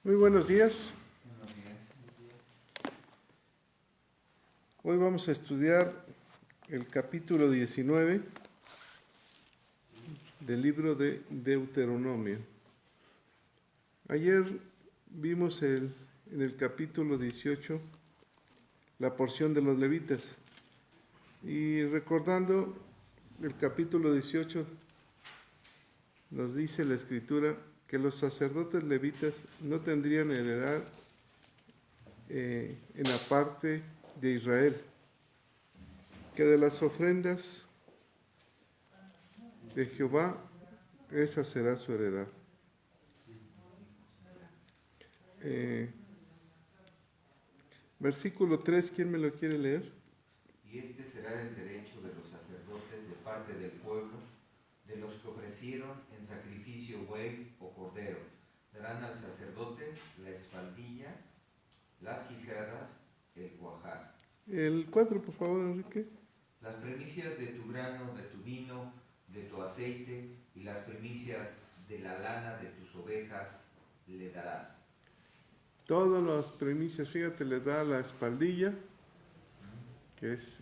Muy buenos días. Buenos días. Hoy vamos a estudiar el capítulo 19 del libro de Deuteronomio. Ayer vimos en el capítulo 18 la porción de los levitas y recordando el capítulo 18 nos dice la escritura que los sacerdotes levitas no tendrían heredad en la parte de Israel, que de las ofrendas de Jehová, esa será su heredad. Versículo 3, ¿quién me lo quiere leer? Y este será el derecho de los sacerdotes de parte del pueblo, de los que ofrecieron en sacrificio buey o cordero. Darán al sacerdote la espaldilla, las quijadas, el cuajar. El 4, por favor, Enrique. Las primicias de tu grano, de tu vino, de tu aceite, y las primicias de la lana de tus ovejas le darás. Todas las primicias, fíjate, le da la espaldilla, que es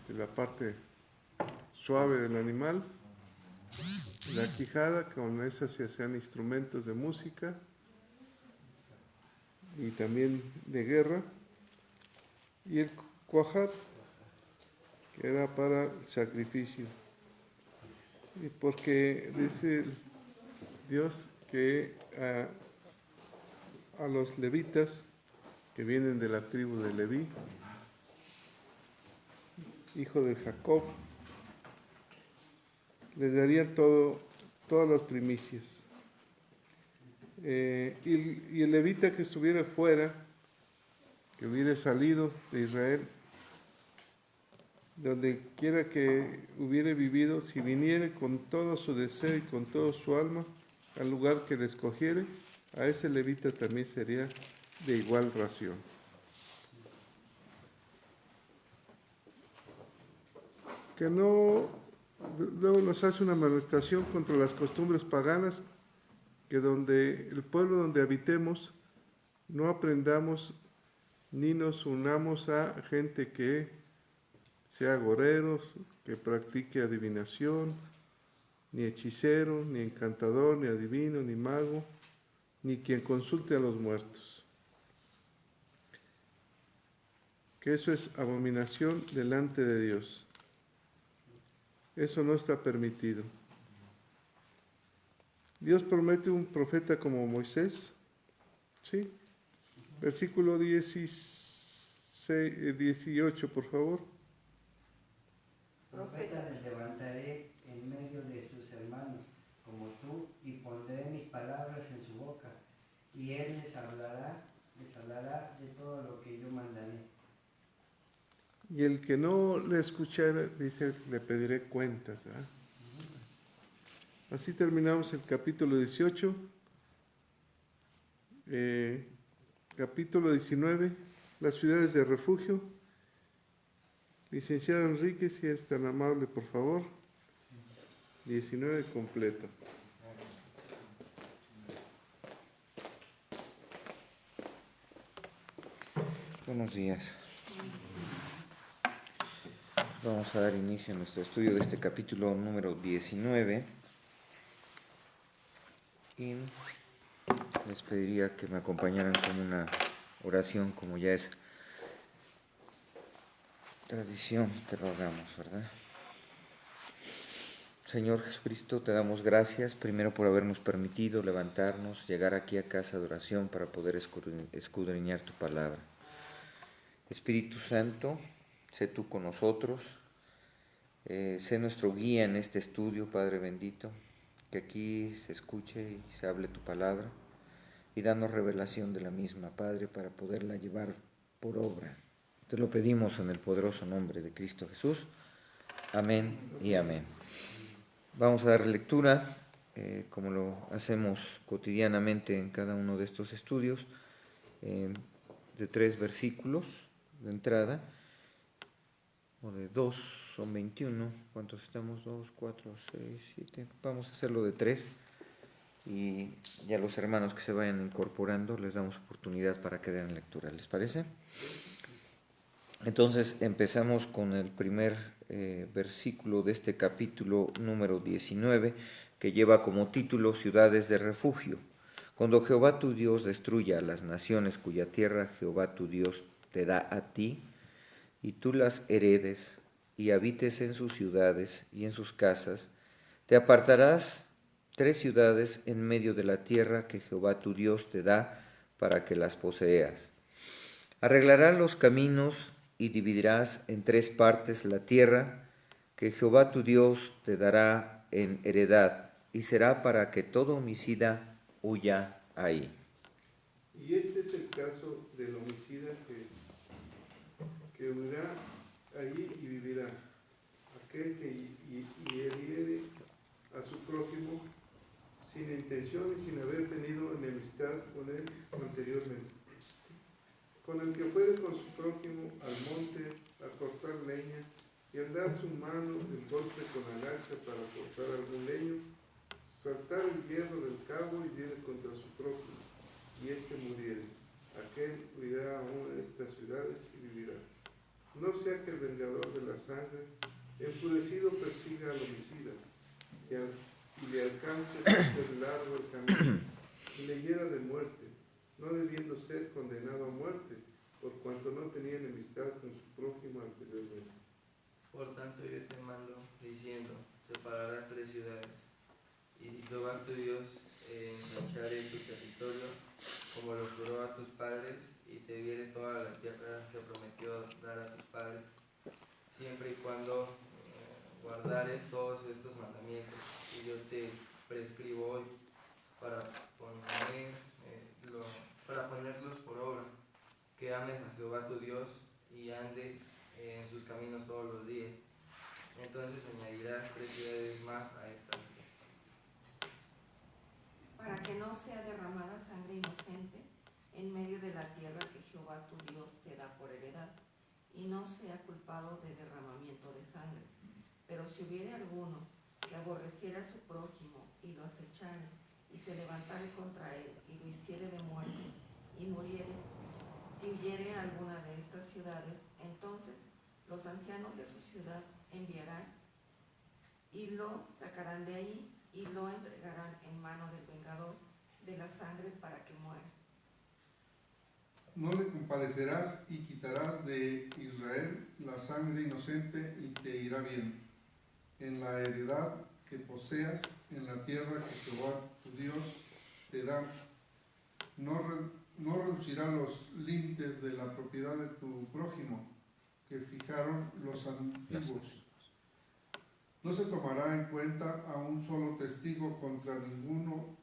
la parte suave del animal, la quijada, con esa se hacían instrumentos de música y también de guerra, y el cuajar, que era para el sacrificio. Y porque dice Dios que a los levitas que vienen de la tribu de Leví, hijo de Jacob, les darían todas las primicias. Y el levita que estuviera fuera, que hubiera salido de Israel, donde quiera que hubiera vivido, si viniere con todo su deseo y con toda su alma al lugar que le escogiere, a ese levita también sería de igual ración. Que no, luego nos hace una amonestación contra las costumbres paganas, que donde el pueblo donde habitemos no aprendamos ni nos unamos a gente que sea agoreros, que practique adivinación, ni hechicero, ni encantador, ni adivino, ni mago, ni quien consulte a los muertos. Que eso es abominación delante de Dios. Eso no está permitido. Dios promete un profeta como Moisés, ¿sí? Versículo 18, por favor. Profeta les levantaré en medio de sus hermanos, como tú, y pondré mis palabras en su boca, y él les hablará de todo lo que yo mandaré. Y el que no le escuchara, dice, le pediré cuentas. ¿Eh? Así terminamos el capítulo 18. Capítulo 19, las ciudades de refugio. Licenciado Enrique, si eres tan amable, por favor. 19 completo. Buenos días. Vamos a dar inicio a nuestro estudio de este capítulo número 19 y les pediría que me acompañaran con una oración, como ya es tradición que rogamos, ¿verdad? Señor Jesucristo, te damos gracias primero por habernos permitido levantarnos, llegar aquí a casa de oración para poder escudriñar tu palabra. Espíritu Santo, sé tú con nosotros, sé nuestro guía en este estudio, Padre bendito, que aquí se escuche y se hable tu palabra y danos revelación de la misma, Padre, para poderla llevar por obra. Te lo pedimos en el poderoso nombre de Cristo Jesús. Amén y amén. Vamos a dar lectura, como lo hacemos cotidianamente en cada uno de estos estudios, de 3 versículos de entrada, o de 2, son 21. ¿Cuántos estamos? 2, 4, 6, 7. Vamos a hacerlo de 3. y ya los hermanos que se vayan incorporando les damos oportunidad para que den lectura, ¿les parece? Entonces empezamos con el primer versículo de este capítulo número 19, que lleva como título Ciudades de Refugio. Cuando Jehová tu Dios destruya a las naciones cuya tierra Jehová tu Dios te da a ti, y tú las heredes y habites en sus ciudades y en sus casas, te apartarás 3 ciudades en medio de la tierra que Jehová tu Dios te da para que las poseas. Arreglarás los caminos y dividirás en 3 partes la tierra que Jehová tu Dios te dará en heredad, y será para que todo homicida huya ahí. Y este es el caso del homicida que huirá allí y vivirá. Aquel que hiriere a su prójimo sin intención y sin haber tenido enemistad con él anteriormente. Con el que fuere con su prójimo al monte a cortar leña y al dar su mano el golpe con la lanza para cortar algún leño, saltar el hierro del cabo y diere contra su prójimo, y éste muriere. Aquel huirá a una de estas ciudades y vivirá. No sea que el vengador de la sangre, enfurecido, persiga al homicida y le alcance por ser largo el camino y le hiera de muerte, no debiendo ser condenado a muerte, por cuanto no tenía enemistad con su prójimo anteriormente. Por tanto yo te mando, diciendo, separarás 3 ciudades, y si Jehová tu Dios ensanchare tu territorio, como lo juró a tus padres, y te diere toda la tierra que prometió dar a tus padres, siempre y cuando guardares todos estos mandamientos que yo te prescribo hoy, para ponerlos por obra, que ames a Jehová tu Dios y andes en sus caminos todos los días. Entonces añadirás 3 ciudades más a estas 3. Para que no sea derramada sangre inocente en medio de la tierra que Jehová tu Dios te da por heredad, y no sea culpado de derramamiento de sangre. Pero si hubiere alguno que aborreciera a su prójimo y lo acechare, y se levantare contra él, y lo hiciere de muerte, y muriere, si huyere a alguna de estas ciudades, entonces los ancianos de su ciudad enviarán, y lo sacarán de allí, y lo entregarán en mano del vengador de la sangre para que muera. No le compadecerás y quitarás de Israel la sangre inocente y te irá bien en la heredad que poseas en la tierra que Jehová tu Dios te da. No reducirá los límites de la propiedad de tu prójimo que fijaron los antiguos. No se tomará en cuenta a un solo testigo contra ninguno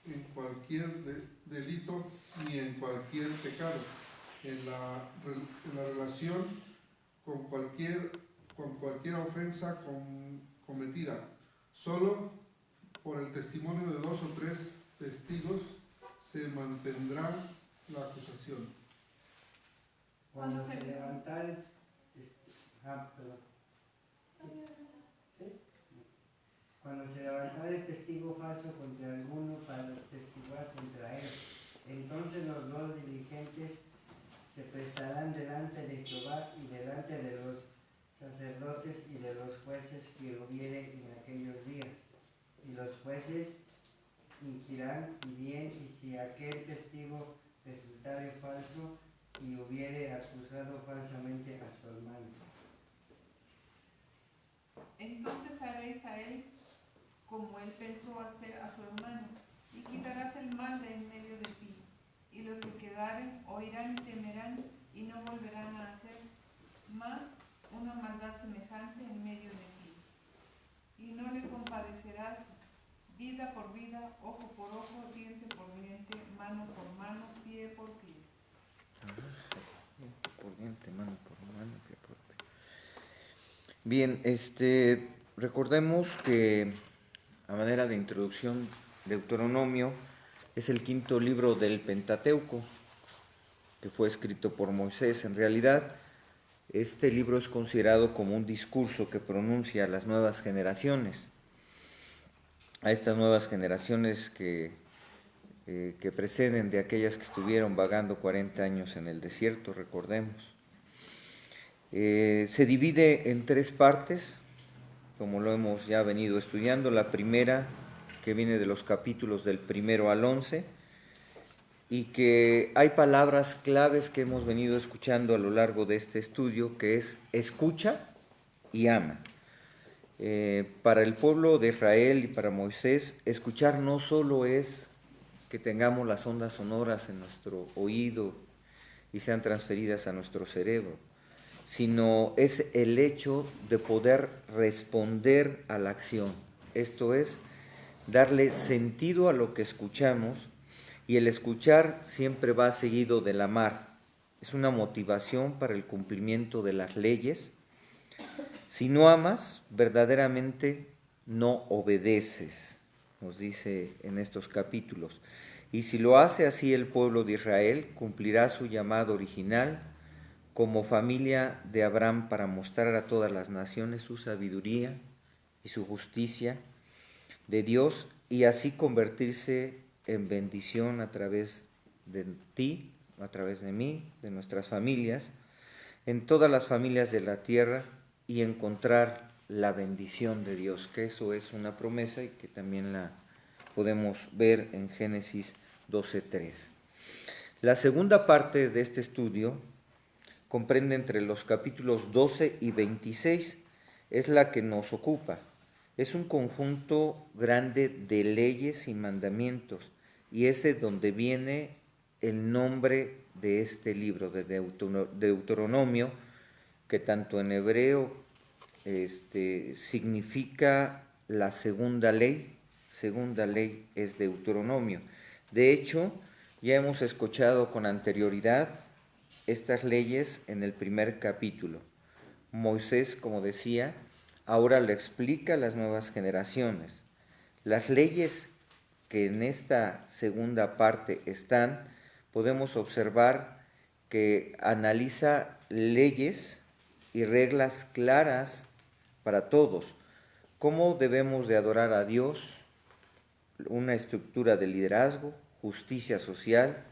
en cualquier delito ni en cualquier pecado, en la relación con cualquier ofensa cometida. Solo por el testimonio de 2 o 3 testigos se mantendrá la acusación. Cuando se levantare, Cuando se levantare testigo falso contra alguno para testiguar contra él, entonces los 2 diligentes se prestarán delante de Jehová y delante de los sacerdotes y de los jueces que hubiere en aquellos días. Y los jueces inquirán bien, y si aquel testigo resultare falso y hubiere acusado falsamente a su hermano. Entonces haréis a él como él pensó hacer a su hermano, y quitarás el mal de en medio de ti. Y los que quedaren oirán y temerán, y no volverán a hacer más una maldad semejante en medio de ti. Y no le compadecerás vida por vida, ojo por ojo, diente por diente, mano por mano, pie por pie. Por diente, mano por mano, pie por pie. Bien, recordemos que a manera de introducción, Deuteronomio es el 5.º libro del Pentateuco, que fue escrito por Moisés. En realidad, este libro es considerado como un discurso que pronuncia a las nuevas generaciones. a estas nuevas generaciones que preceden de aquellas que estuvieron vagando 40 años en el desierto, recordemos. Se divide en 3 partes, como lo hemos ya venido estudiando. La primera, que viene de los capítulos del 1 al 11, y que hay palabras claves que hemos venido escuchando a lo largo de este estudio, que es escucha y ama. Para el pueblo de Israel y para Moisés, escuchar no solo es que tengamos las ondas sonoras en nuestro oído y sean transferidas a nuestro cerebro, sino es el hecho de poder responder a la acción. Esto es, darle sentido a lo que escuchamos, y el escuchar siempre va seguido del amar. Es una motivación para el cumplimiento de las leyes. Si no amas, verdaderamente no obedeces, nos dice en estos capítulos. Y si lo hace así el pueblo de Israel, cumplirá su llamado original como familia de Abraham para mostrar a todas las naciones su sabiduría y su justicia de Dios, y así convertirse en bendición a través de ti, a través de mí, de nuestras familias, en todas las familias de la tierra, y encontrar la bendición de Dios, que eso es una promesa y que también la podemos ver en Génesis 12:3. La segunda parte de este estudio comprende entre los capítulos 12 y 26, es la que nos ocupa. Es un conjunto grande de leyes y mandamientos, y es de donde viene el nombre de este libro, de Deuteronomio, que tanto en hebreo significa la segunda ley. Segunda ley es Deuteronomio. De hecho, ya hemos escuchado con anterioridad estas leyes en el primer capítulo. Moisés, como decía, ahora le explica a las nuevas generaciones. Las leyes que en esta segunda parte están, podemos observar que analiza leyes y reglas claras para todos. ¿Cómo debemos de adorar a Dios? Una estructura de liderazgo, justicia social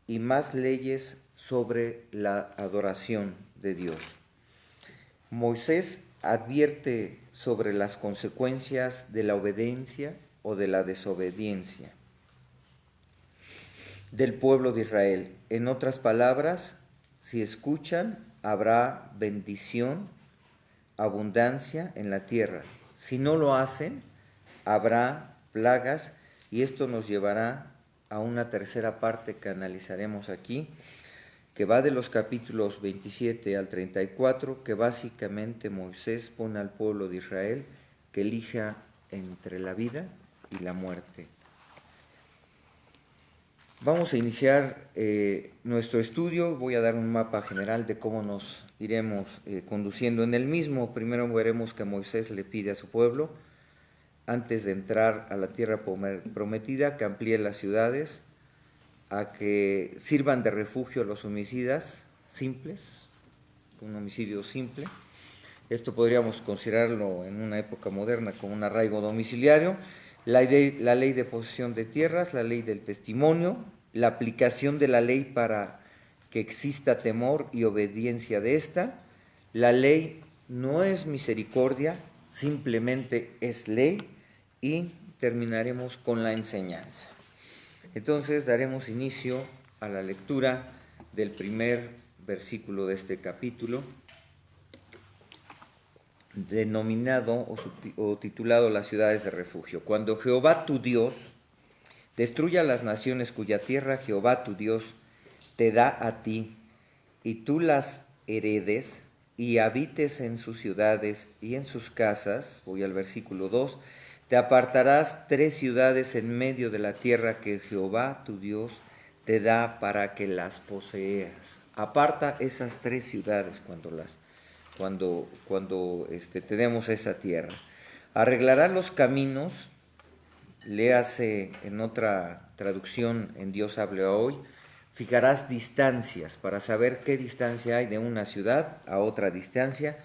y más leyes sobre la adoración de Dios. Moisés advierte sobre las consecuencias de la obediencia o de la desobediencia del pueblo de Israel. En otras palabras, si escuchan, habrá bendición, abundancia en la tierra. Si no lo hacen, habrá plagas, y esto nos llevará a una tercera parte que analizaremos aquí, que va de los capítulos 27 al 34, que básicamente Moisés pone al pueblo de Israel que elija entre la vida y la muerte. Vamos a iniciar nuestro estudio. Voy a dar un mapa general de cómo nos iremos conduciendo en el mismo. Primero veremos que Moisés le pide a su pueblo, antes de entrar a la tierra prometida, que amplíe las ciudades, a que sirvan de refugio a los homicidas simples, un homicidio simple. Esto podríamos considerarlo en una época moderna como un arraigo domiciliario. La ley de posesión de tierras, la ley del testimonio, la aplicación de la ley para que exista temor y obediencia de esta. La ley no es misericordia, simplemente es ley, y terminaremos con la enseñanza. Entonces daremos inicio a la lectura del primer versículo de este capítulo, denominado o titulado Las ciudades de refugio. Cuando Jehová tu Dios destruya las naciones cuya tierra Jehová tu Dios te da a ti, y tú las heredes y habites en sus ciudades y en sus casas, voy al versículo 2, te apartarás 3 ciudades en medio de la tierra que Jehová tu Dios te da para que las poseas. Aparta esas 3 ciudades cuando tenemos esa tierra. Arreglará los caminos, léase en otra traducción, en Dios hable hoy, fijarás distancias para saber qué distancia hay de una ciudad a otra distancia,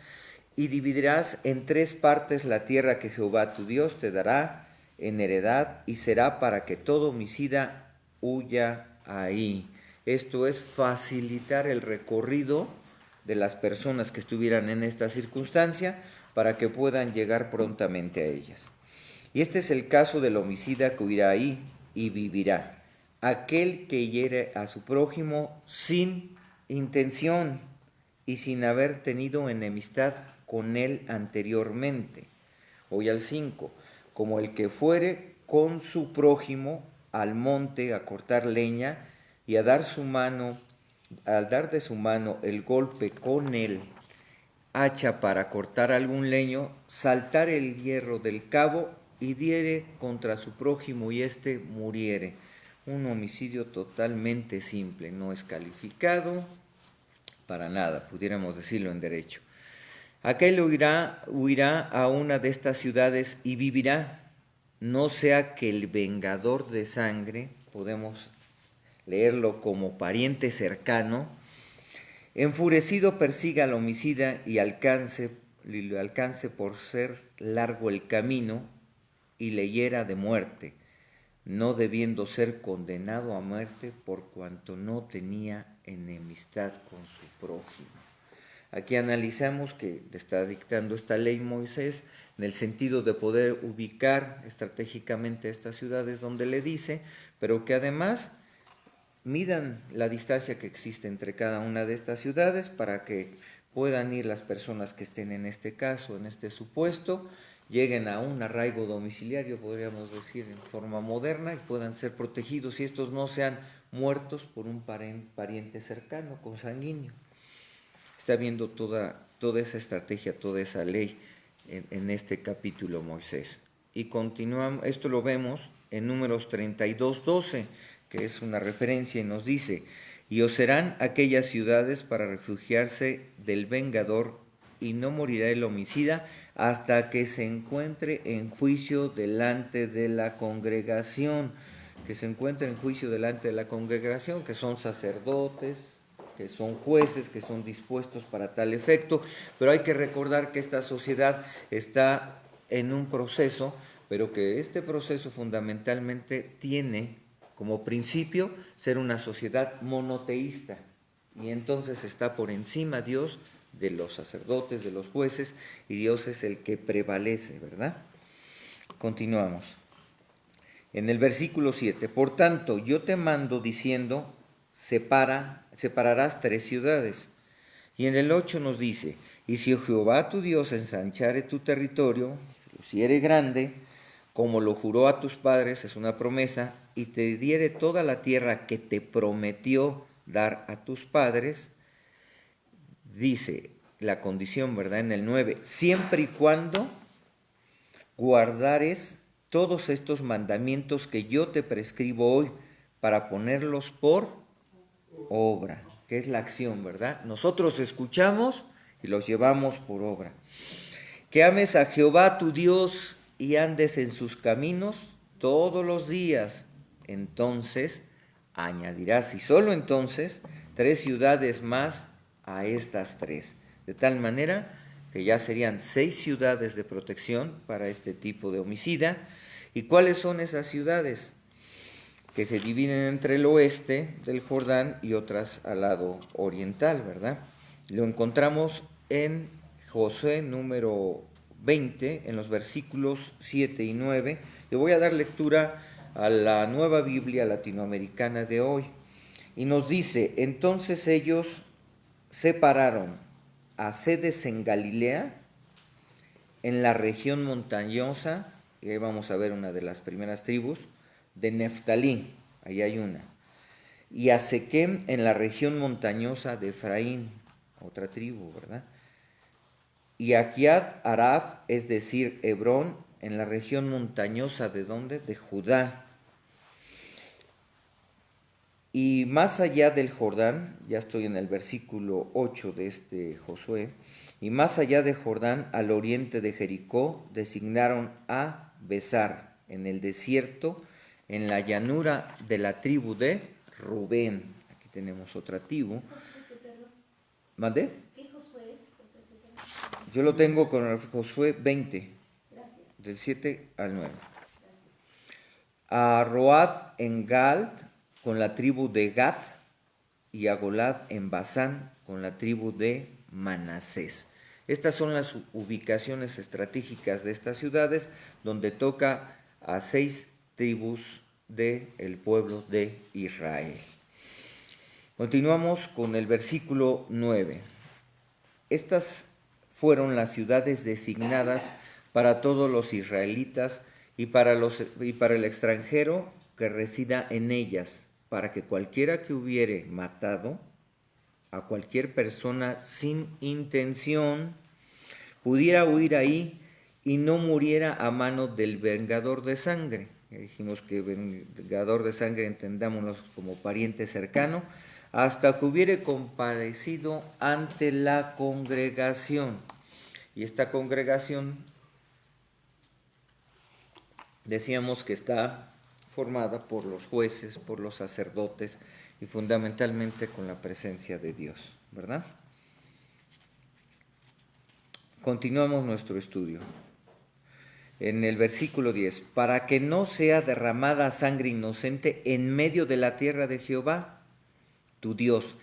y dividirás en 3 partes la tierra que Jehová tu Dios te dará, en heredad y será para que todo homicida huya ahí. Esto es facilitar el recorrido de las personas que estuvieran en esta circunstancia para que puedan llegar prontamente a ellas. Y este es el caso del homicida que huirá ahí y vivirá. Aquel que hiere a su prójimo sin intención y sin haber tenido enemistad con él anteriormente. Voy al 5. Como el que fuere con su prójimo al monte a cortar leña y a dar su mano, al dar de su mano el golpe con el hacha para cortar algún leño, saltar el hierro del cabo y diere contra su prójimo y éste muriere. Un homicidio totalmente simple, no es calificado para nada, pudiéramos decirlo en derecho. Aquel huirá a una de estas ciudades y vivirá, no sea que el vengador de sangre, podemos leerlo como pariente cercano, enfurecido persiga al homicida y le alcance por ser largo el camino y le hiera de muerte, no debiendo ser condenado a muerte por cuanto no tenía enemistad con su prójimo. Aquí analizamos que está dictando esta ley Moisés en el sentido de poder ubicar estratégicamente estas ciudades donde le dice, pero que además midan la distancia que existe entre cada una de estas ciudades para que puedan ir las personas que estén en este caso, en este supuesto, lleguen a un arraigo domiciliario, podríamos decir en forma moderna, y puedan ser protegidos y estos no sean muertos por un pariente cercano, consanguíneo. Está viendo toda esa estrategia, toda esa ley en este capítulo Moisés. Y continuamos, esto lo vemos en Números 32:12, que es una referencia y nos dice, y os serán aquellas ciudades para refugiarse del vengador y no morirá el homicida hasta que se encuentre en juicio delante de la congregación, que se encuentre en juicio delante de la congregación, que son sacerdotes, que son jueces, que son dispuestos para tal efecto, pero hay que recordar que esta sociedad está en un proceso, pero que este proceso fundamentalmente tiene como principio ser una sociedad monoteísta, y entonces está por encima Dios de los sacerdotes, de los jueces, y Dios es el que prevalece, ¿verdad? Continuamos. En el versículo 7, por tanto, yo te mando diciendo, separarás 3 ciudades. Y en el 8 nos dice, y si Jehová tu Dios ensanchare tu territorio, lo hiciere grande, como lo juró a tus padres, es una promesa, y te diere toda la tierra que te prometió dar a tus padres, dice la condición, ¿verdad? En el 9, siempre y cuando guardares todos estos mandamientos que yo te prescribo hoy para ponerlos por obra, que es la acción, ¿verdad? Nosotros escuchamos y los llevamos por obra. Que ames a Jehová tu Dios y andes en sus caminos todos los días, entonces añadirás, y solo entonces, 3 ciudades más a estas 3, de tal manera que ya serían 6 ciudades de protección para este tipo de homicida. ¿Y cuáles son esas ciudades? Que se dividen entre el oeste del Jordán y otras al lado oriental, ¿verdad? Lo encontramos en Josué número 20, en los versículos 7 y 9. Le voy a dar lectura a la Nueva Biblia Latinoamericana de hoy. Y nos dice, entonces ellos separaron a sedes en Galilea, en la región montañosa, y ahí vamos a ver una de las primeras tribus, de Neftalí, ahí hay una, y a Sequem en la región montañosa de Efraín, otra tribu, ¿verdad? Y a Kiat Araf, es decir, Hebrón, en la región montañosa, ¿de dónde? De Judá. Y más allá del Jordán, ya estoy en el versículo 8 de este Josué, y más allá de Jordán, al oriente de Jericó, designaron a Besar, en el desierto, en la llanura de la tribu de Rubén. Aquí tenemos otra tribu. ¿Mandé? ¿Qué Josué es? Yo lo tengo con el Josué 20, del 7 al 9. a Road en Galt con la tribu de Gad, y a Golad en Basán con la tribu de Manasés. Estas son las ubicaciones estratégicas de estas ciudades, donde toca a 6 tribus del pueblo de Israel. Continuamos con el versículo 9. Estas fueron las ciudades designadas para todos los israelitas y para el extranjero que resida en ellas, para que cualquiera que hubiere matado a cualquier persona sin intención pudiera huir ahí y no muriera a mano del vengador de sangre. Ya dijimos que vengador de sangre entendámonos como pariente cercano, hasta que hubiere compadecido ante la congregación. Y esta congregación, decíamos que está formada por los jueces, por los sacerdotes y fundamentalmente con la presencia de Dios, ¿verdad? Continuamos nuestro estudio. En el versículo 10, para que no sea derramada sangre inocente en medio de la tierra de Jehová, tu Dios,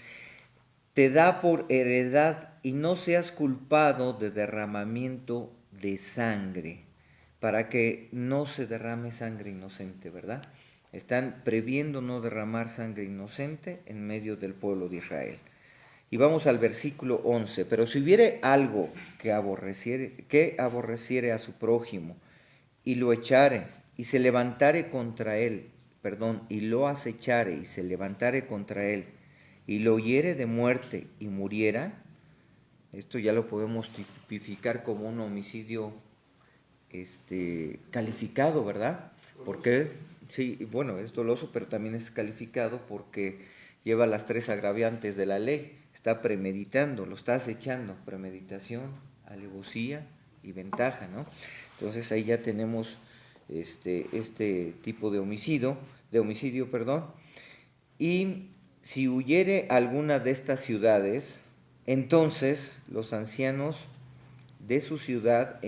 te da por heredad y no seas culpado de derramamiento de sangre, para que no se derrame sangre inocente, ¿verdad? Están previendo no derramar sangre inocente en medio del pueblo de Israel. Y vamos al versículo 11. Pero si hubiere algo que aborreciere a su prójimo, y lo echare, y se levantare contra él, y lo acechare, y se levantare contra él, y lo hiere de muerte, y muriera, esto ya lo podemos tipificar como un homicidio calificado, ¿verdad? Porque, sí, bueno, es doloso, pero también es calificado porque lleva las 3 agraviantes de la ley. Está premeditando, lo está acechando, premeditación, alevosía y ventaja, ¿no? Entonces ahí ya tenemos este tipo de homicidio, y si huyere alguna de estas ciudades, entonces los ancianos de su ciudad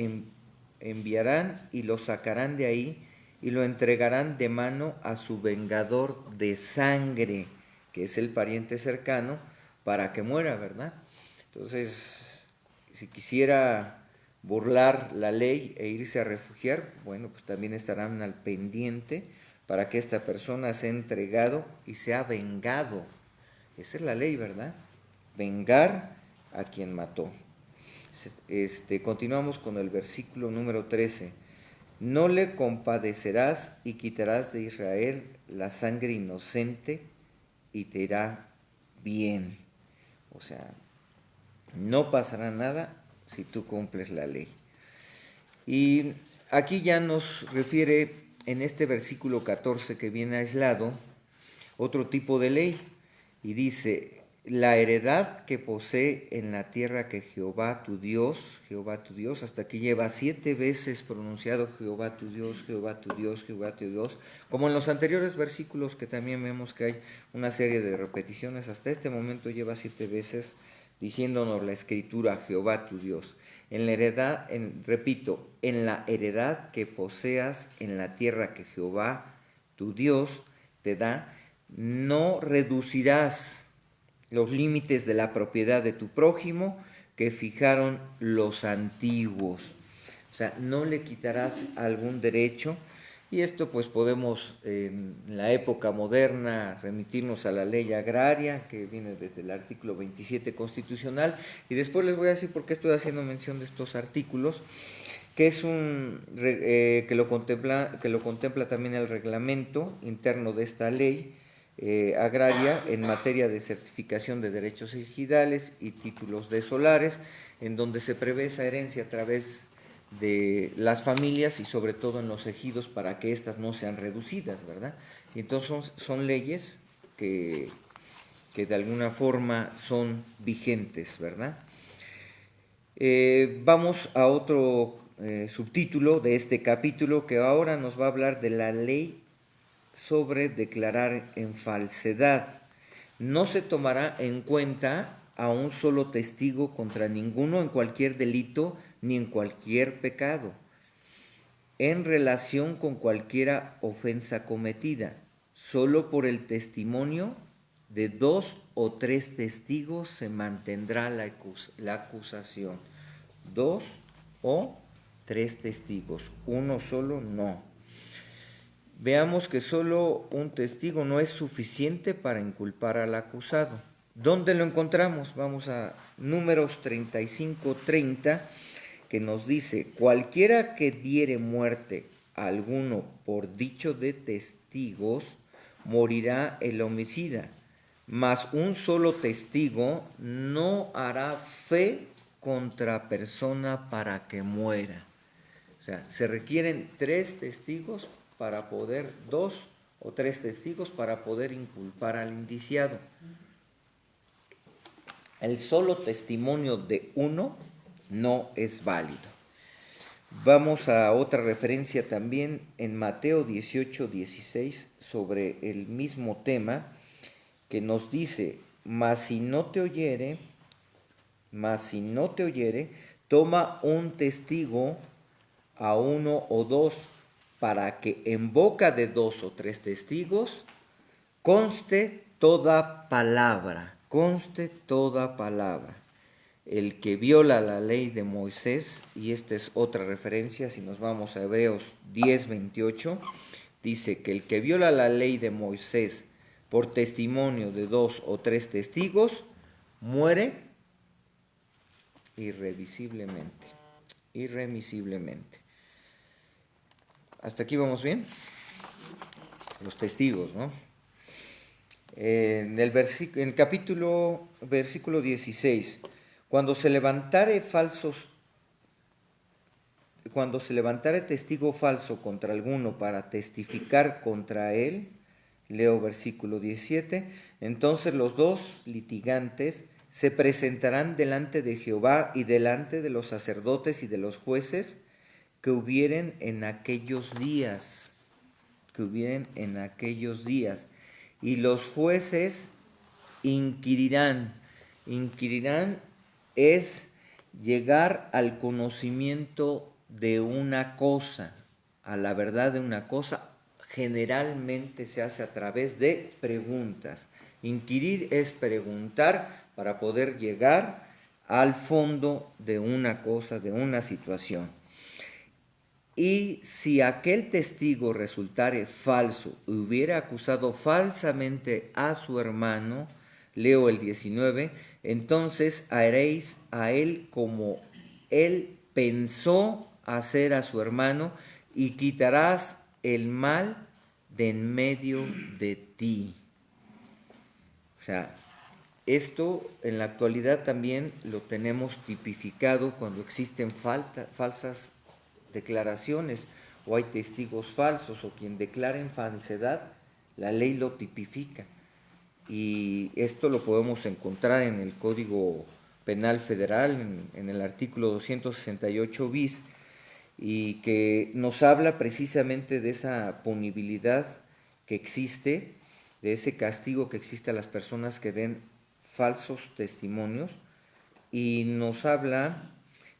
enviarán y lo sacarán de ahí y lo entregarán de mano a su vengador de sangre, que es el pariente cercano, para que muera, ¿verdad? Entonces, si quisiera burlar la ley e irse a refugiar, bueno, pues también estarán al pendiente para que esta persona sea entregado y sea vengado. Esa es la ley, ¿verdad? Vengar a quien mató. Continuamos con el versículo número 13. No le compadecerás y quitarás de Israel la sangre inocente y te irá bien. O sea, no pasará nada si tú cumples la ley. Y aquí ya nos refiere en este versículo 14 que viene aislado otro tipo de ley y dice: la heredad que posee en la tierra que Jehová tu Dios, hasta aquí lleva 7 veces pronunciado Jehová tu Dios, Jehová tu Dios, Jehová tu Dios, como en los anteriores versículos que también vemos que hay una serie de repeticiones, hasta este momento lleva 7 veces diciéndonos la escritura, Jehová tu Dios. En la heredad, repito, en la heredad que poseas en la tierra que Jehová tu Dios te da, no reducirás los límites de la propiedad de tu prójimo que fijaron los antiguos. O sea, no le quitarás algún derecho. Y esto pues podemos en la época moderna remitirnos a la ley agraria que viene desde el artículo 27 constitucional, y después les voy a decir por qué estoy haciendo mención de estos artículos, que es que lo contempla también el reglamento interno de esta ley agraria en materia de certificación de derechos ejidales y títulos de solares, en donde se prevé esa herencia a través de las familias y sobre todo en los ejidos para que éstas no sean reducidas, ¿verdad? Y entonces son leyes que de alguna forma son vigentes, ¿verdad? Vamos a otro subtítulo de este capítulo que ahora nos va a hablar de la ley sobre declarar en falsedad. No se tomará en cuenta a un solo testigo contra ninguno en cualquier delito ni en cualquier pecado. en relación con cualquiera ofensa cometida, solo por el testimonio de 2 o 3 testigos se mantendrá la acusación. 2 o 3 testigos, uno solo no. Veamos que solo un testigo no es suficiente para inculpar al acusado. ¿Dónde lo encontramos? Vamos a Números 35:30, que nos dice: cualquiera que diere muerte a alguno por dicho de testigos, morirá el homicida, mas un solo testigo no hará fe contra persona para que muera. O sea, se requieren 3 testigos para poder, 2 o 3 testigos para poder inculpar al indiciado. El solo testimonio de uno no es válido. Vamos a otra referencia también en Mateo 18:16 sobre el mismo tema, que nos dice: mas si no te oyere, toma un testigo a 1 o 2, para que en boca de 2 o 3 testigos conste toda palabra. El que viola la ley de Moisés, y esta es otra referencia, si nos vamos a Hebreos 10:28, dice que el que viola la ley de Moisés por testimonio de 2 o 3 testigos, muere irremisiblemente. ¿Hasta aquí vamos bien? Los testigos, ¿no? En el versículo 16, cuando se levantare testigo falso contra alguno para testificar contra él, leo versículo 17, entonces los 2 litigantes se presentarán delante de Jehová y delante de los sacerdotes y de los jueces que hubieren en aquellos días. Y los jueces inquirirán. Inquirirán es llegar al conocimiento de una cosa, a la verdad de una cosa. Generalmente se hace a través de preguntas. Inquirir es preguntar para poder llegar al fondo de una cosa, de una situación. Y si aquel testigo resultare falso, hubiera acusado falsamente a su hermano, leo el 19, entonces haréis a él como él pensó hacer a su hermano, y quitarás el mal de en medio de ti. O sea, esto en la actualidad también lo tenemos tipificado cuando existen falsas declaraciones, o hay testigos falsos, o quien declara en falsedad, la ley lo tipifica. Y esto lo podemos encontrar en el Código Penal Federal, en el artículo 268 bis, y que nos habla precisamente de esa punibilidad que existe, de ese castigo que existe a las personas que den falsos testimonios, y nos habla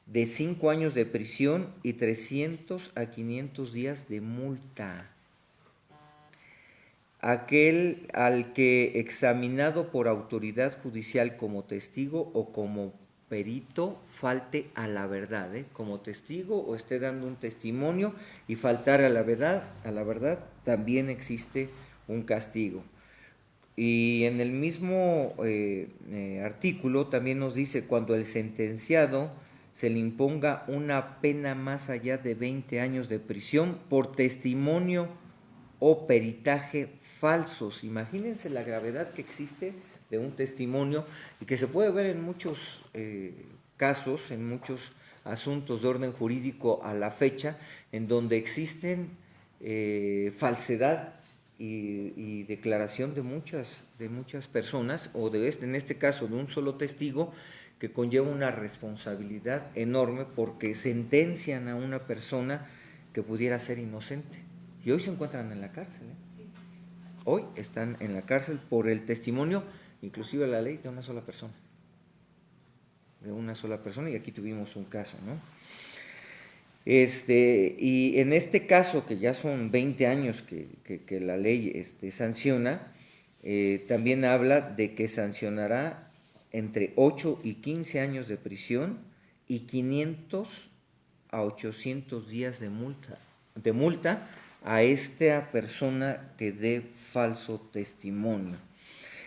de 5 años de prisión y 300 a 500 días de multa. Aquel al que examinado por autoridad judicial como testigo o como perito falte a la verdad, como testigo o esté dando un testimonio y faltar a la verdad, también existe un castigo. Y en el mismo artículo también nos dice: cuando el sentenciado se le imponga una pena más allá de 20 años de prisión por testimonio o peritaje falsos. Imagínense la gravedad que existe de un testimonio, y que se puede ver en muchos casos, en muchos asuntos de orden jurídico a la fecha, en donde existen falsedad y declaración de muchas personas, o en este caso de un solo testigo, que conlleva una responsabilidad enorme, porque sentencian a una persona que pudiera ser inocente. Y hoy se encuentran en la cárcel. Hoy están en la cárcel por el testimonio, inclusive la ley, de una sola persona. Y aquí tuvimos un caso, ¿no? Y en este caso, que ya son 20 años que la ley sanciona, también habla de que sancionará entre 8 y 15 años de prisión y 500 a 800 días de multa a esta persona que dé falso testimonio.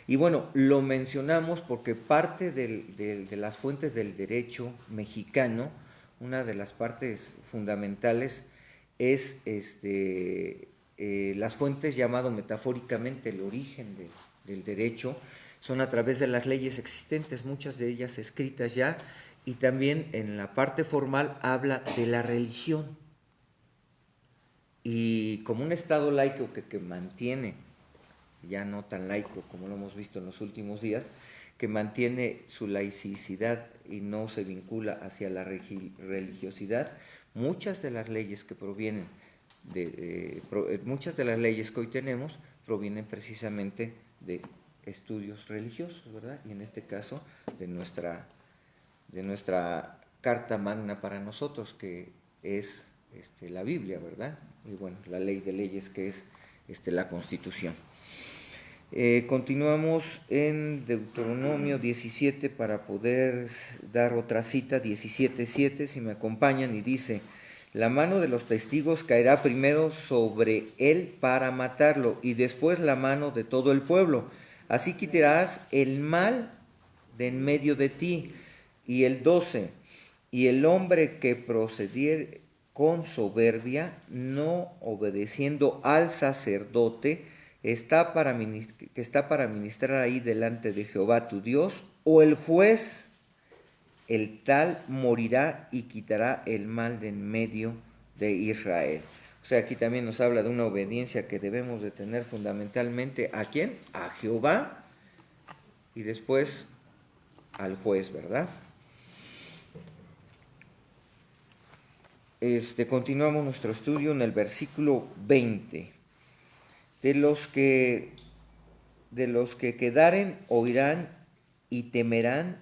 Y bueno, lo mencionamos porque parte de las fuentes del derecho mexicano, una de las partes fundamentales es las fuentes llamado metafóricamente el origen del derecho, son a través de las leyes existentes, muchas de ellas escritas ya, y también en la parte formal habla de la religión. Y como un Estado laico que mantiene, ya no tan laico como lo hemos visto en los últimos días, que mantiene su laicidad y no se vincula hacia la religiosidad, muchas de las leyes que provienen muchas de las leyes que hoy tenemos provienen precisamente de estudios religiosos, ¿verdad? Y en este caso de nuestra carta magna para nosotros, que es la Biblia, ¿verdad? Y bueno, la ley de leyes, que es la Constitución. Continuamos en Deuteronomio 17 para poder dar otra cita, 17:7, si me acompañan, y dice: la mano de los testigos caerá primero sobre él para matarlo, y después la mano de todo el pueblo. Así quitarás el mal de en medio de ti. Y el 12, y el hombre que procediere con soberbia, no obedeciendo al sacerdote, que está para ministrar ahí delante de Jehová tu Dios, o el juez, el tal morirá y quitará el mal de en medio de Israel. O sea, aquí también nos habla de una obediencia que debemos de tener fundamentalmente. ¿A quién? A Jehová, y después al juez, ¿verdad? Continuamos nuestro estudio en el versículo 20. De los que quedaren oirán y temerán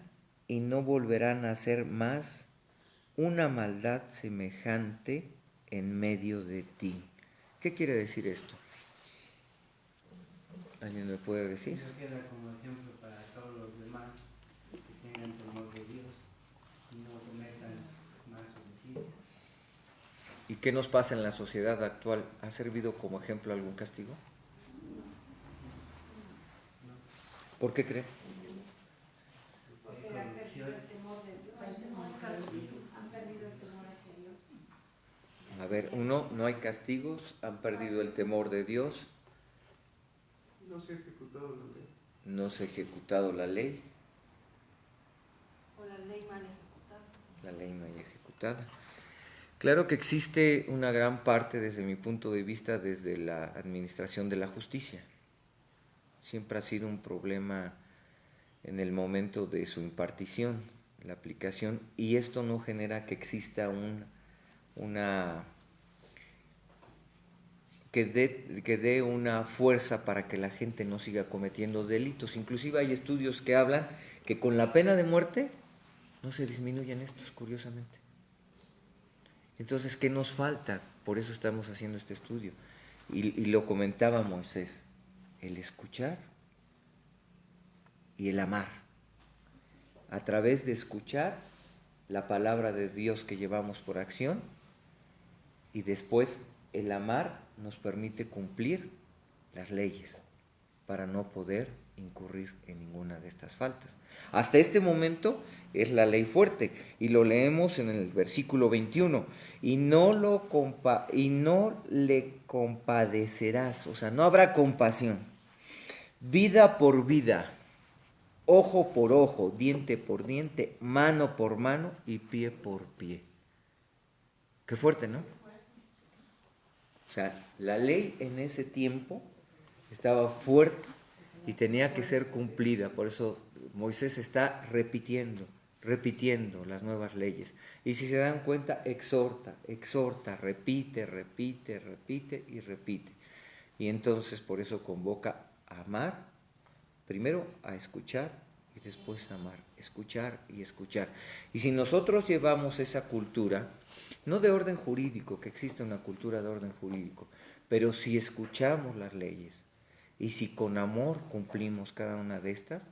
y no volverán a hacer más una maldad semejante en medio de ti. ¿Qué quiere decir esto? ¿Alguien me puede decir? Eso queda como ejemplo para todos los demás que tengan temor de Dios y no cometan más homicidios. ¿Y qué nos pasa en la sociedad actual? ¿Ha servido como ejemplo algún castigo? ¿Por qué cree? Porque han perdido el temor de Dios, han perdido el temor hacia Dios. A ver, no hay castigos, han perdido el temor de Dios, No se ha ejecutado la ley. no se ha ejecutado la ley, O la ley mal ejecutada. la ley mal ejecutada. Claro que existe una gran parte, desde mi punto de vista, desde la administración de la justicia. Siempre ha sido un problema en el momento de su impartición, la aplicación, y esto no genera que exista que dé una fuerza para que la gente no siga cometiendo delitos. Inclusive hay estudios que hablan que con la pena de muerte no se disminuyen estos, curiosamente. Entonces, ¿qué nos falta? Por eso estamos haciendo este estudio. Y lo comentaba Moisés, el escuchar y el amar. A través de escuchar la palabra de Dios que llevamos por acción, y después el amar nos permite cumplir las leyes para no poder incurrir en ninguna de estas faltas. Hasta este momento es la ley fuerte, y lo leemos en el versículo 21, y no le compadecerás, o sea, no habrá compasión, vida por vida, ojo por ojo, diente por diente, mano por mano y pie por pie. Qué fuerte, ¿no? O sea, la ley en ese tiempo estaba fuerte y tenía que ser cumplida. Por eso Moisés está repitiendo las nuevas leyes. Y si se dan cuenta, exhorta, repite y repite. Y entonces por eso convoca a amar, primero a escuchar y después a amar, escuchar y escuchar. Y si nosotros llevamos esa cultura, no de orden jurídico, que existe una cultura de orden jurídico, pero si escuchamos las leyes y si con amor cumplimos cada una de estas,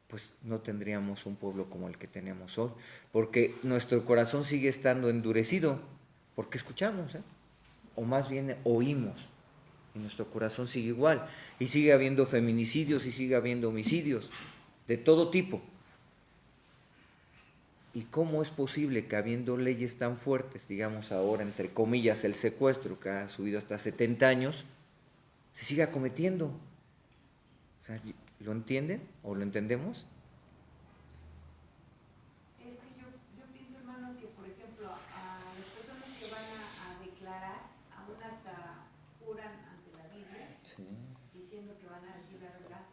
pues no tendríamos un pueblo como el que tenemos hoy, porque nuestro corazón sigue estando endurecido, porque escuchamos, o más bien oímos, y nuestro corazón sigue igual, y sigue habiendo feminicidios y sigue habiendo homicidios de todo tipo. ¿Y cómo es posible que habiendo leyes tan fuertes, digamos ahora entre comillas el secuestro que ha subido hasta 70 años, se siga cometiendo? O sea, ¿lo entienden o lo entendemos? Es que yo pienso, hermano, que por ejemplo a las personas que van a declarar, aún hasta juran ante la Biblia, Sí. diciendo que van a decir la verdad,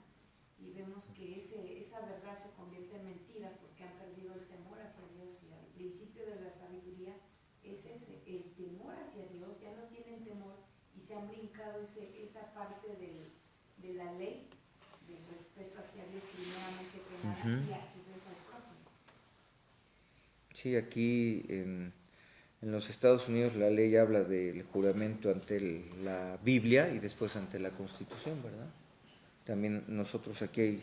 y vemos que esa verdad se convierte en mentira porque han perdido el temor hacia Dios, y al principio de la sabiduría es ese, el temor hacia Dios. Ya no tienen temor y se han brincado esa parte de la ley, del respeto hacia Dios primeramente que nada, y a su vez al prójimo. Sí, aquí en los Estados Unidos la ley habla del juramento ante la Biblia y después ante la Constitución, ¿verdad? También nosotros aquí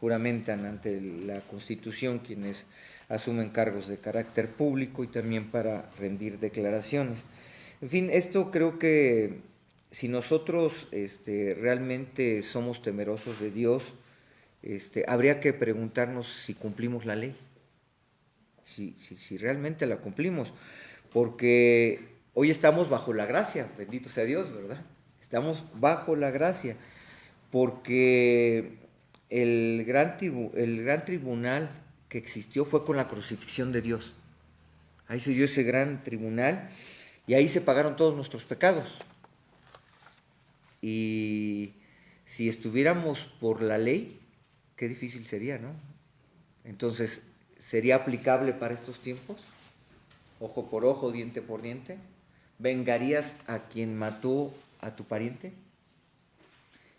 juramentan ante la Constitución quienes asumen cargos de carácter público y también para rendir declaraciones. En fin, esto creo que si nosotros realmente somos temerosos de Dios, habría que preguntarnos si cumplimos la ley, si realmente la cumplimos, porque hoy estamos bajo la gracia, bendito sea Dios, ¿verdad? Estamos bajo la gracia, porque el gran tribunal que existió fue con la crucifixión de Dios. Ahí se dio ese gran tribunal y ahí se pagaron todos nuestros pecados. Y si estuviéramos por la ley, qué difícil sería, ¿no? Entonces, ¿sería aplicable para estos tiempos? Ojo por ojo, diente por diente. ¿Vengarías a quien mató a tu pariente?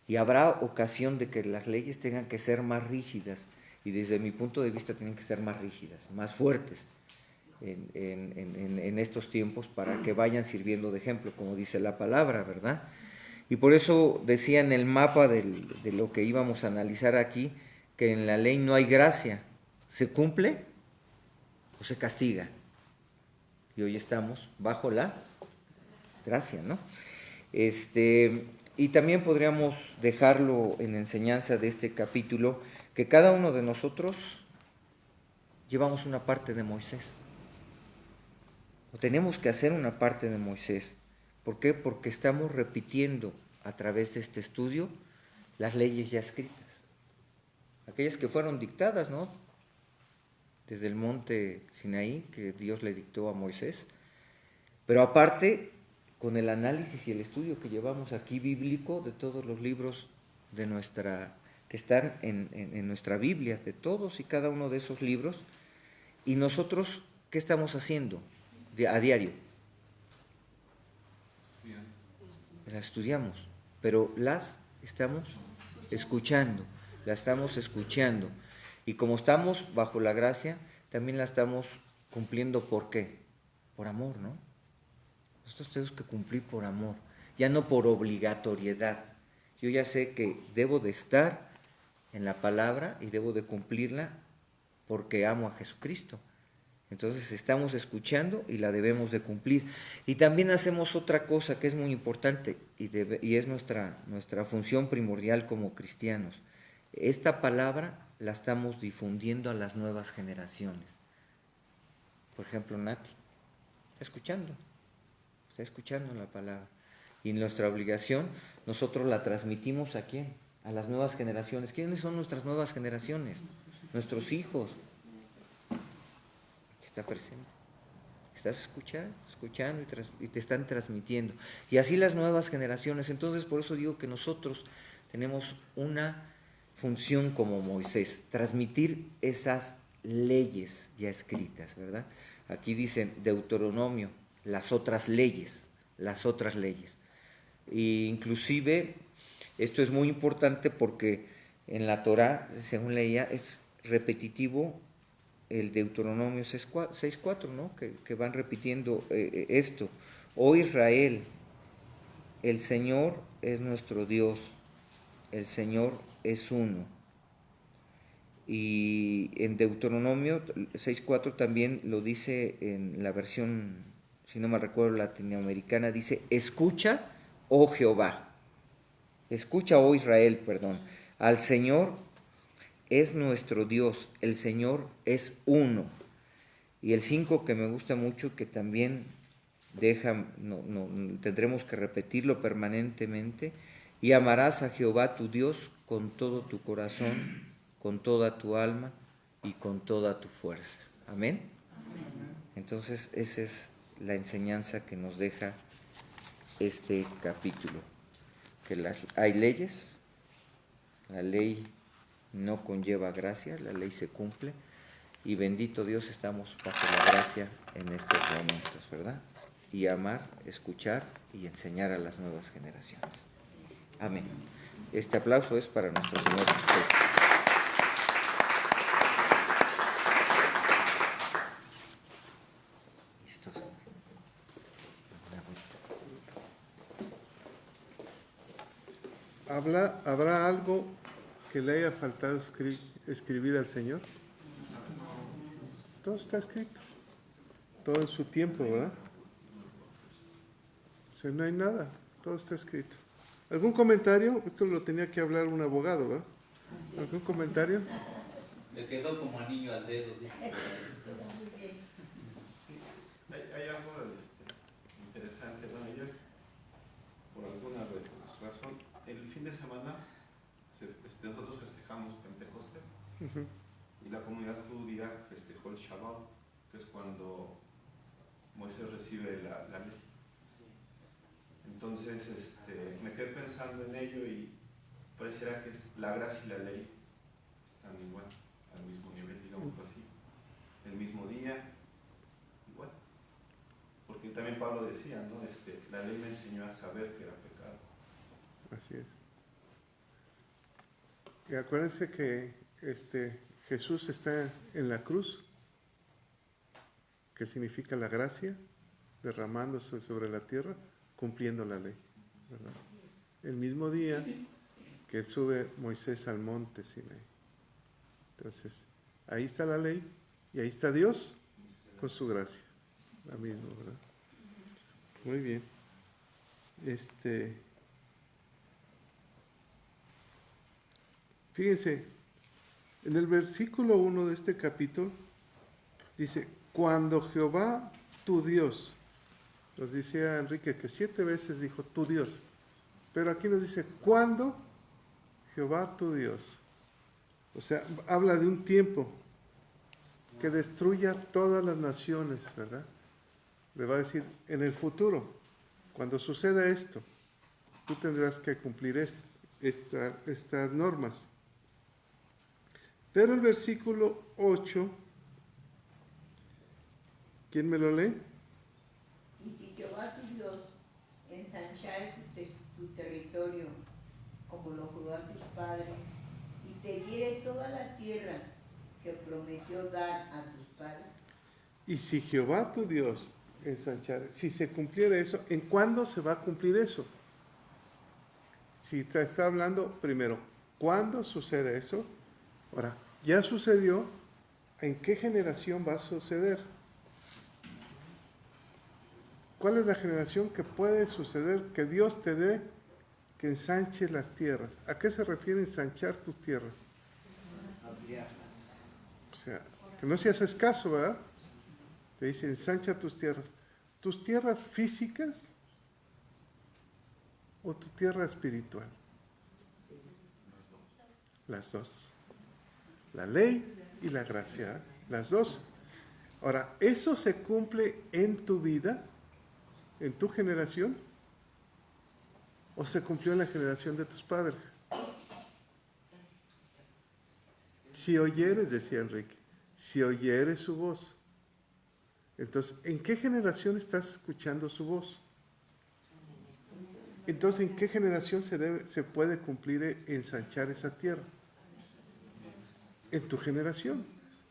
Y habrá ocasión de que las leyes tengan que ser más rígidas, y desde mi punto de vista tienen que ser más rígidas, más fuertes en estos tiempos, para que vayan sirviendo de ejemplo, como dice la palabra, ¿verdad? Y por eso decía en el mapa de lo que íbamos a analizar aquí, que en la ley no hay gracia, se cumple o se castiga. Y hoy estamos bajo la gracia, ¿no? Y también podríamos dejarlo en enseñanza de este capítulo, que cada uno de nosotros llevamos una parte de Moisés, o tenemos que hacer una parte de Moisés. ¿Por qué? Porque estamos repitiendo a través de este estudio las leyes ya escritas, aquellas que fueron dictadas, ¿no? Desde el monte Sinaí, que Dios le dictó a Moisés, pero aparte con el análisis y el estudio que llevamos aquí bíblico de todos los libros de que están en nuestra Biblia, de todos y cada uno de esos libros. Y nosotros, ¿qué estamos haciendo a diario? Las estudiamos, pero las estamos escuchando, las estamos escuchando. Y como estamos bajo la gracia, también la estamos cumpliendo. ¿Por qué? Por amor, ¿no? Nosotros tenemos que cumplir por amor, ya no por obligatoriedad. Yo ya sé que debo de estar en la palabra y debo de cumplirla porque amo a Jesucristo. Entonces estamos escuchando y la debemos de cumplir. Y también hacemos otra cosa que es muy importante y es nuestra función primordial como cristianos. Esta palabra la estamos difundiendo a las nuevas generaciones. Por ejemplo, Nati está escuchando la palabra. Y nuestra obligación, nosotros la transmitimos ¿a quién? A las nuevas generaciones. ¿Quiénes son nuestras nuevas generaciones? Nuestros hijos. Está presente. Estás escuchando y te están transmitiendo. Y así las nuevas generaciones. Entonces, por eso digo que nosotros tenemos una función como Moisés, transmitir esas leyes ya escritas, ¿verdad? Aquí dicen Deuteronomio, las otras leyes. E inclusive, esto es muy importante porque en la Torá, según leía, es repetitivo el Deuteronomio 6:4, ¿no? Que van repitiendo esto. Oh Israel, el Señor es nuestro Dios, el Señor es uno. Y en Deuteronomio 6:4 también lo dice en la versión, si no me recuerdo, latinoamericana, dice, escucha, oh Jehová, escucha, oh Israel, perdón, al Señor es nuestro Dios, el Señor es uno. Y el 5 que me gusta mucho, que también tendremos que repetirlo permanentemente, y amarás a Jehová tu Dios con todo tu corazón, con toda tu alma y con toda tu fuerza. Amén. Entonces esa es la enseñanza que nos deja este capítulo, que hay leyes, la ley no conlleva gracia, la ley se cumple, y bendito Dios estamos bajo la gracia en estos momentos, ¿verdad? Y amar, escuchar y enseñar a las nuevas generaciones. Amén. Este aplauso es para nuestro Señor Jesucristo. ¿Listos? ¿Habrá algo que le haya faltado escribir al Señor? Todo está escrito. Todo en su tiempo, ¿verdad? O sea, no hay nada. Todo está escrito. ¿Algún comentario? Esto lo tenía que hablar un abogado, ¿verdad? ¿Algún comentario? Me quedó como anillo al dedo. Hay algo interesante. Bueno, ayer, por alguna razón, el fin de semana nosotros festejamos Pentecostés. Y la comunidad judía festejó el Shabbat, que es cuando Moisés recibe la ley. Entonces me quedé pensando en ello y pareciera que la gracia y la ley están igual, al mismo nivel, digamos así, el mismo día, igual. Porque también Pablo decía, ¿no? La ley me enseñó a saber que era pecado. Así es. Y acuérdense que Jesús está en la cruz, que significa la gracia, derramándose sobre la tierra, cumpliendo la ley, ¿verdad? El mismo día que sube Moisés al monte Sinaí. Entonces, ahí está la ley y ahí está Dios con su gracia. La misma, ¿verdad? Muy bien. Fíjense, en el versículo 1 de este capítulo dice, cuando Jehová tu Dios, nos dice a Enrique que 7 veces dijo tu Dios, pero aquí nos dice, cuando Jehová tu Dios. O sea, habla de un tiempo que destruya todas las naciones, ¿verdad? Le va a decir, en el futuro, cuando suceda esto, tú tendrás que cumplir estas normas. Pero el versículo 8, ¿quién me lo lee? Y si Jehová tu Dios ensanchare tu territorio, como lo juró a tus padres, y te diere toda la tierra que prometió dar a tus padres. Y si Jehová tu Dios ensanchare, si se cumpliera eso, ¿en cuándo se va a cumplir eso? Si te está hablando primero, ¿cuándo sucede eso? Ahora, ya sucedió, ¿en qué generación va a suceder? ¿Cuál es la generación que puede suceder que Dios te dé que ensanche las tierras? ¿A qué se refiere ensanchar tus tierras? O sea, que no seas escaso, ¿verdad? Te dice ensancha tus tierras. ¿Tus tierras físicas o tu tierra espiritual? Las dos. La ley y la gracia, ¿eh? Las dos. Ahora, ¿eso se cumple en tu vida, en tu generación? ¿O se cumplió en la generación de tus padres? Si oyeres, decía Enrique, si oyeres su voz. Entonces, ¿en qué generación estás escuchando su voz? Entonces, ¿en qué generación se puede cumplir ensanchar esa tierra? En tu generación.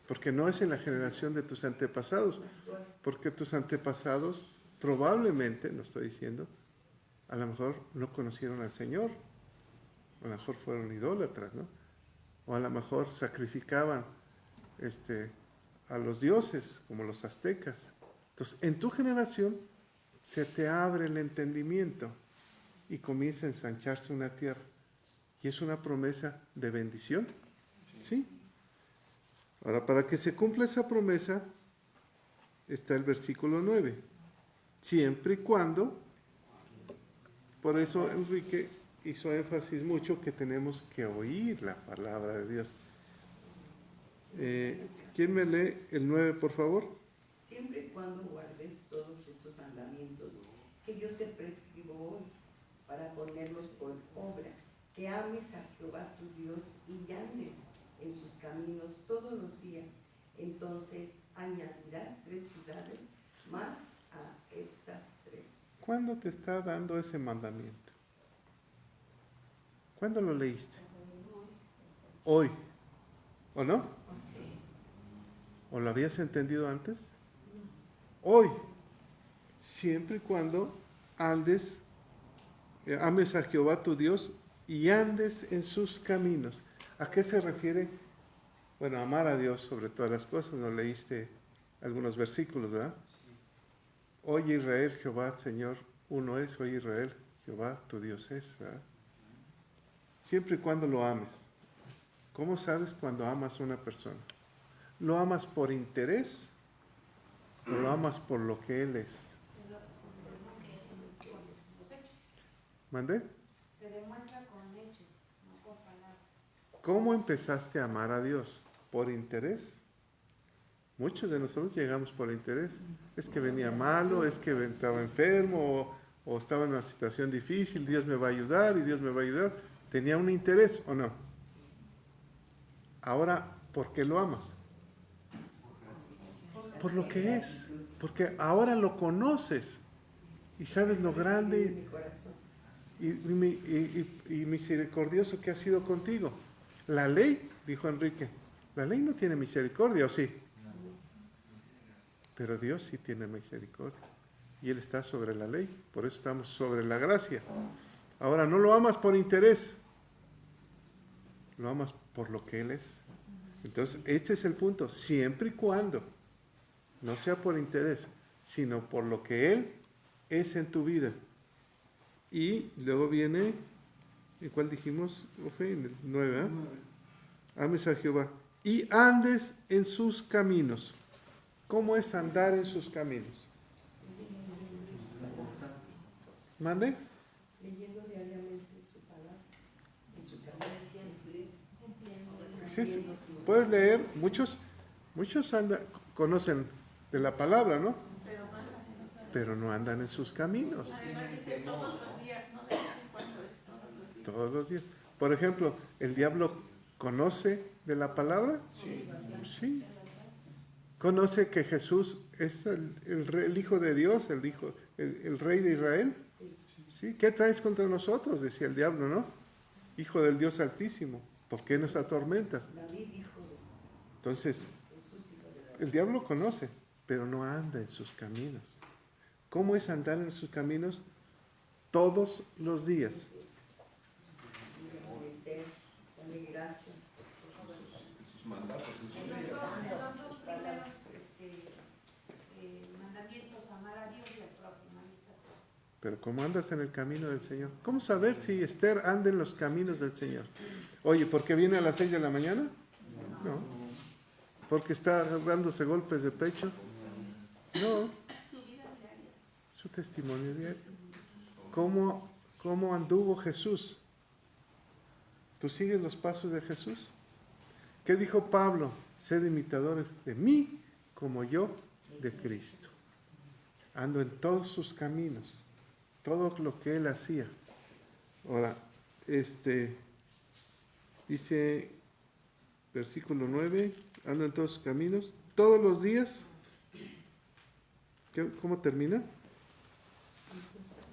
porque no es en la generación de tus antepasados, porque tus antepasados probablemente, no estoy diciendo, a lo mejor no conocieron al Señor, a lo mejor fueron idólatras, ¿no? O a lo mejor sacrificaban a los dioses, como los aztecas. Entonces, en tu generación se te abre el entendimiento y comienza a ensancharse una tierra. Y es una promesa de bendición, ¿sí? Ahora, para que se cumpla esa promesa, está el versículo 9. Siempre y cuando, por eso Enrique hizo énfasis mucho que tenemos que oír la palabra de Dios. ¿Quién me lee el 9, por favor? Siempre y cuando guardes todos estos mandamientos que yo te prescribo hoy, para ponerlos por obra, que ames a Jehová tu Dios y andes en sus caminos todos los días. Entonces añadirás 3 ciudades más a estas 3. ¿Cuándo te está dando ese mandamiento? ¿Cuándo lo leíste? Hoy. ¿O no? ¿O lo habías entendido antes? Hoy. Siempre y cuando ames a Jehová tu Dios y andes en sus caminos. ¿A qué se refiere? Bueno, amar a Dios sobre todas las cosas. Nos leíste algunos versículos, ¿verdad? Oye Israel, Jehová, Señor, uno es. Oye Israel, Jehová, tu Dios es, ¿verdad? Siempre y cuando lo ames. ¿Cómo sabes cuando amas a una persona? ¿Lo amas por interés o lo amas por lo que Él es? ¿Mandé? Se demuestra con hechos, no con palabras. ¿Cómo empezaste a amar a Dios? ¿Por interés? Muchos de nosotros llegamos por interés. Es que venía malo, es que estaba enfermo o estaba en una situación difícil, Dios me va a ayudar y Dios me va a ayudar. ¿Tenía un interés o no? Ahora, ¿por qué lo amas? Por lo que es. Porque ahora lo conoces y sabes lo grande y misericordioso que ha sido contigo. La ley, dijo Enrique, la ley no tiene misericordia, ¿o sí? Pero Dios sí tiene misericordia. Y Él está sobre la ley, por eso estamos sobre la gracia. Ahora, no lo amas por interés, lo amas por lo que Él es. Entonces, este es el punto. Siempre y cuando no sea por interés, sino por lo que Él es en tu vida. Y luego viene, ¿en cuál dijimos, Ofe? En el 9, ¿eh? Ames a Jehová. Y andes en sus caminos. ¿Cómo es andar en sus caminos? ¿Mande? Leyendo diariamente su palabra, en su camino siempre, Sí. Puedes leer, muchos conocen de la palabra, ¿no? Pero no andan en sus caminos. Además dice todos los días, no de vez en cuando, es todos los días. Todos los días. Por ejemplo, ¿el diablo conoce de la palabra? Sí. ¿Conoce que Jesús es el Hijo de Dios, el Rey de Israel? Sí. ¿Qué traes contra nosotros? Decía el diablo, ¿no? Hijo del Dios Altísimo. ¿Por qué nos atormentas? Entonces, el diablo conoce, pero no anda en sus caminos. ¿Cómo es andar en sus caminos? Todos los días. Sus mandatos, En los dos primeros mandamientos, amar a Dios y al prójimo. Ahí está. Pero ¿cómo andas en el camino del Señor? ¿Cómo saber si Esther anda en los caminos del Señor? Oye, ¿por qué viene a las 6 de la mañana? No. ¿Porque está dándose golpes de pecho? No. Su testimonio diario. ¿Cómo anduvo Jesús? ¿Tú sigues los pasos de Jesús? ¿Qué dijo Pablo? Sed imitadores de mí como yo de Cristo. Ando en todos sus caminos, todo lo que Él hacía. Ahora, dice, versículo 9, ando en todos sus caminos, todos los días. ¿Cómo termina?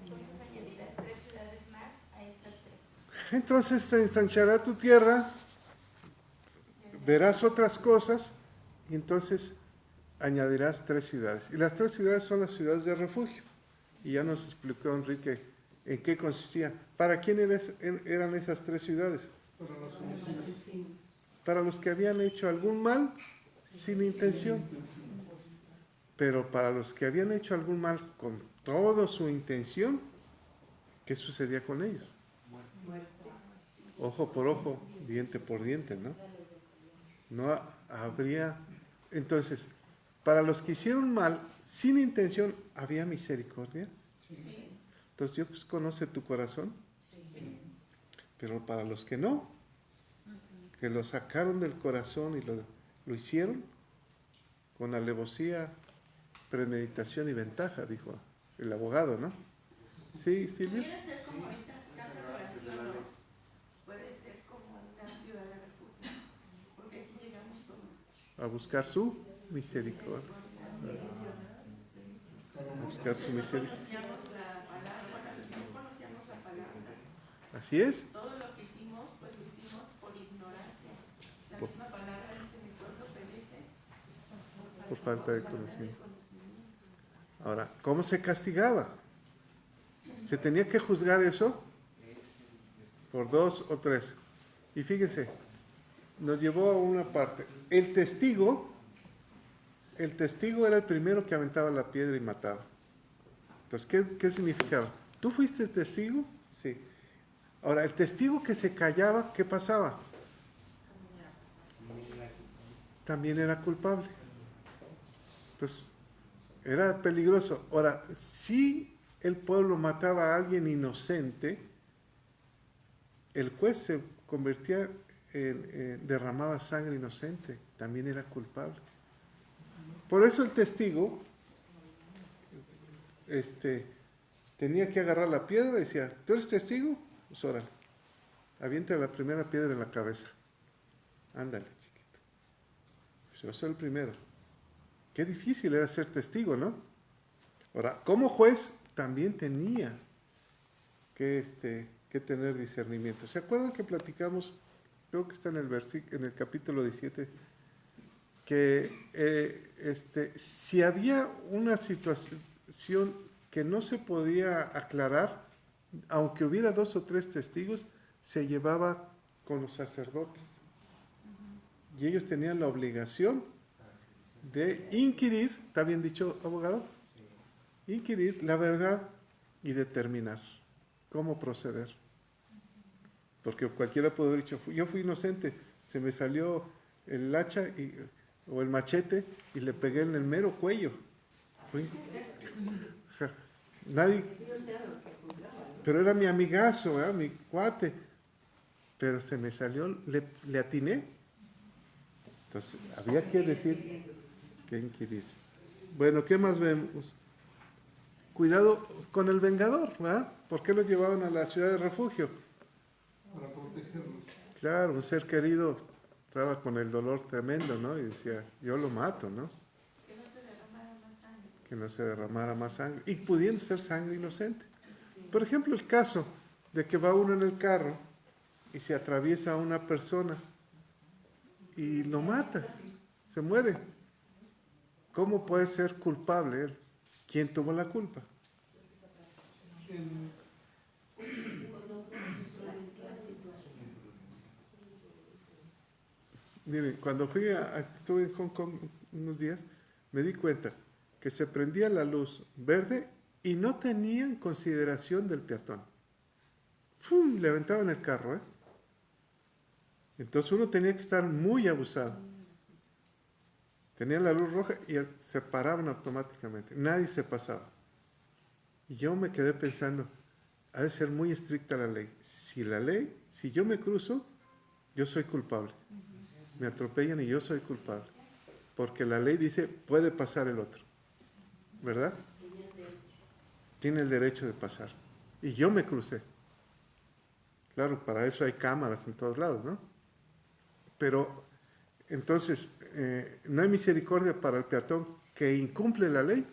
Entonces añadirás 3 ciudades más a estas 3. Entonces se ensanchará tu tierra, verás otras cosas y entonces añadirás 3 ciudades. Y las 3 ciudades son las ciudades de refugio. Y ya nos explicó Enrique en qué consistía. ¿Para quién eran esas 3 ciudades? Para los homicidas. Para los que habían hecho algún mal sin intención. Pero para los que habían hecho algún mal con toda su intención, ¿qué sucedía con ellos? Ojo por ojo, diente por diente, ¿no? No habría... Entonces, para los que hicieron mal sin intención, ¿había misericordia? Entonces Dios conoce tu corazón. Pero para los que no, que lo sacaron del corazón y lo hicieron con alevosía, premeditación y ventaja, dijo el abogado, ¿no? Sí, Silvia. Pudiera ser como ahorita casa de oración, ¿no? Puede ser como una ciudad de refugio, porque aquí llegamos todos. A buscar su misericordia. A buscar su misericordia. Conocíamos la palabra, no conocíamos la palabra. Así es. Todo lo que hicimos, pues lo hicimos por ignorancia. La Por- misma palabra dice: mi pueblo perece Por falta de conocimiento. Ahora, ¿cómo se castigaba? ¿Se tenía que juzgar eso? Por 2 o 3. Y fíjense, nos llevó a una parte. El testigo era el primero que aventaba la piedra y mataba. Entonces, ¿qué significaba? ¿Tú fuiste testigo? Sí. Ahora, el testigo que se callaba, ¿qué pasaba? También era culpable. Entonces, era peligroso. Ahora, si el pueblo mataba a alguien inocente, el juez se convertía derramaba sangre inocente, también era culpable. Por eso el testigo tenía que agarrar la piedra y decía: ¿tú eres testigo? Pues órale, avienta la primera piedra en la cabeza. Ándale, chiquito. Pues yo soy el primero. Qué difícil era ser testigo, ¿no? Ahora, como juez también tenía que tener discernimiento. ¿Se acuerdan que platicamos, creo que está en el capítulo 17, que si había una situación que no se podía aclarar, aunque hubiera 2 o 3 testigos, se llevaba con los sacerdotes. Y ellos tenían la obligación de inquirir, ¿está bien dicho, abogado? Inquirir la verdad y determinar cómo proceder. Porque cualquiera puede haber dicho: yo fui inocente, se me salió el hacha o el machete y le pegué en el mero cuello. O sea, nadie... Pero era mi amigazo, ¿verdad? Mi cuate. Pero se me salió, le atiné. Entonces, había que decir, que inquirir. Bueno, ¿qué más vemos? Cuidado con el vengador, ¿verdad? ¿Por qué los llevaban a la ciudad de refugio? Para protegerlos. Claro, un ser querido estaba con el dolor tremendo, ¿no? Y decía: yo lo mato, ¿no? Que no se derramara más sangre. Que no se derramara más sangre. Y pudiendo ser sangre inocente. Por ejemplo, el caso de que va uno en el carro y se atraviesa a una persona y lo matas, se muere. ¿Cómo puede ser culpable él? ¿Quién tuvo la culpa? Miren, cuando estuve en Hong Kong unos días, me di cuenta que se prendía la luz verde y no tenían consideración del peatón. ¡Fum! Le aventaban el carro, ¿eh? Entonces uno tenía que estar muy abusado. Tenían la luz roja y se paraban automáticamente. Nadie se pasaba. Y yo me quedé pensando: ha de ser muy estricta la ley. Si yo me cruzo, yo soy culpable. Me atropellan y yo soy culpable. Porque la ley dice: puede pasar el otro. ¿Verdad? Tiene el derecho de pasar. Y yo me crucé. Claro, para eso hay cámaras en todos lados, ¿no? Pero, entonces, no hay misericordia para el peatón que incumple la ley.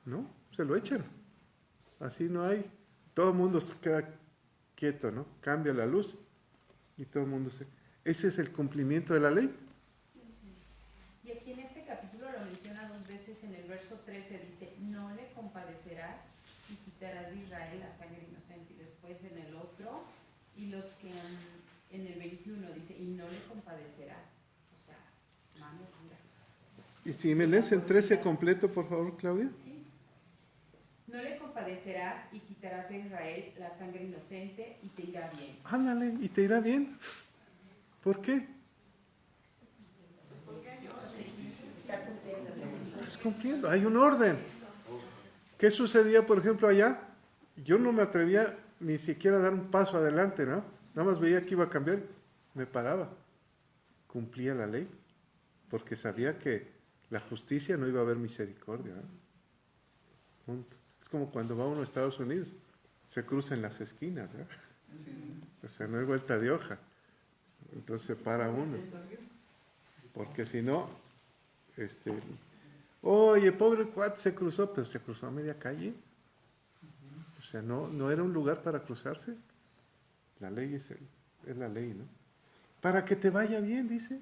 ¿No? Se lo echan. Así no hay. Todo el mundo se queda quieto, ¿no? Cambia la luz y todo el mundo se... ¿Ese es el cumplimiento de la ley? 13 dice, no le compadecerás y quitarás de Israel la sangre inocente. Y después en el otro, y los que en el 21 dice, y no le compadecerás. O sea, mano dura. Y si me lees el 13 completo, por favor, Claudia. Sí. No le compadecerás y quitarás de Israel la sangre inocente y te irá bien. Ándale, y te irá bien. ¿Por qué? Estás cumpliendo, hay un orden. ¿Qué sucedía, por ejemplo, allá? Yo no me atrevía ni siquiera a dar un paso adelante, ¿no? Nada más veía que iba a cambiar, me paraba. Cumplía la ley, porque sabía que la justicia no iba a haber misericordia, ¿no? Punto. Es como cuando va uno a Estados Unidos, se cruzan las esquinas, ¿no? O sea, no hay vuelta de hoja. Entonces se para uno. Porque si no, oye, pobre cuate se cruzó, pero se cruzó a media calle. O sea, no era un lugar para cruzarse. La ley es la ley, ¿no? Para que te vaya bien, dice.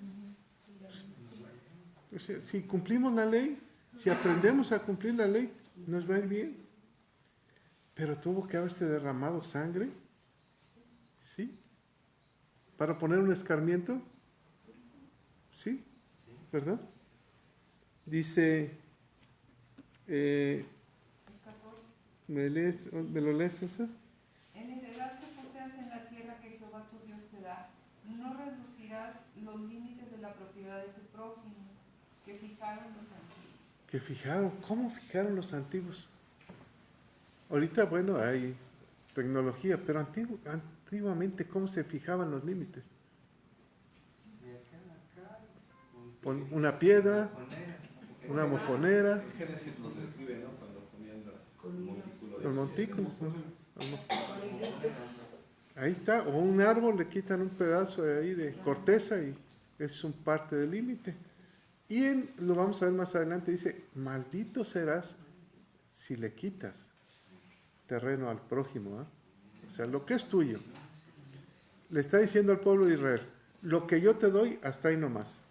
O sea, si cumplimos la ley, si aprendemos a cumplir la ley, nos va a ir bien. Pero tuvo que haberse derramado sangre, ¿sí? Para poner un escarmiento, ¿sí? ¿Verdad? Dice, ¿me lo lees, César? En el heredad que poseas en la tierra que Jehová tu Dios te da, no reducirás los límites de la propiedad de tu prójimo, que fijaron los antiguos. ¿Cómo fijaron los antiguos? Ahorita, bueno, hay tecnología, pero antiguamente, ¿cómo se fijaban los límites? Pon una piedra, una mojonera. En Génesis nos describe, ¿no? Cuando ponían Los montículos, ¿no? Ahí está, o un árbol, le quitan un pedazo de ahí de corteza y es un parte del límite. Y lo vamos a ver más adelante, dice, maldito serás si le quitas terreno al prójimo, ¿eh? O sea, lo que es tuyo. Le está diciendo al pueblo de Israel, lo que yo te doy, hasta ahí nomás.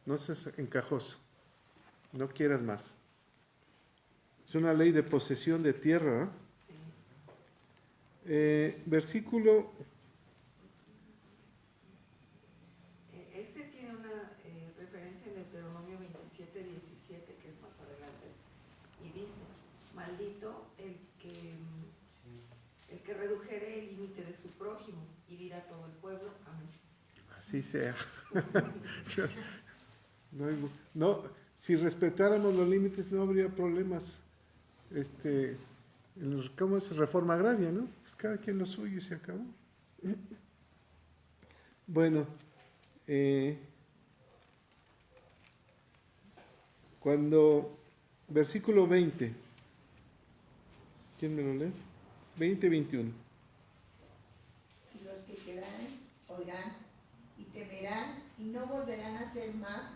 No seas encajoso. No quieras más. Es una ley de posesión de tierra, ¿eh? Versículo... Este tiene una referencia en Deuteronomio 27, 17, que es más adelante. Y dice, maldito el que redujere el límite de su prójimo, y dirá todo el pueblo, amén. Así sea. No, si respetáramos los límites no habría problemas. ¿Cómo es? Reforma agraria, ¿no? Pues cada quien lo suyo y se acabó. Bueno, versículo 20, ¿quién me lo lee? 20, 21. Y los que quedaren oirán y temerán y no volverán a hacer más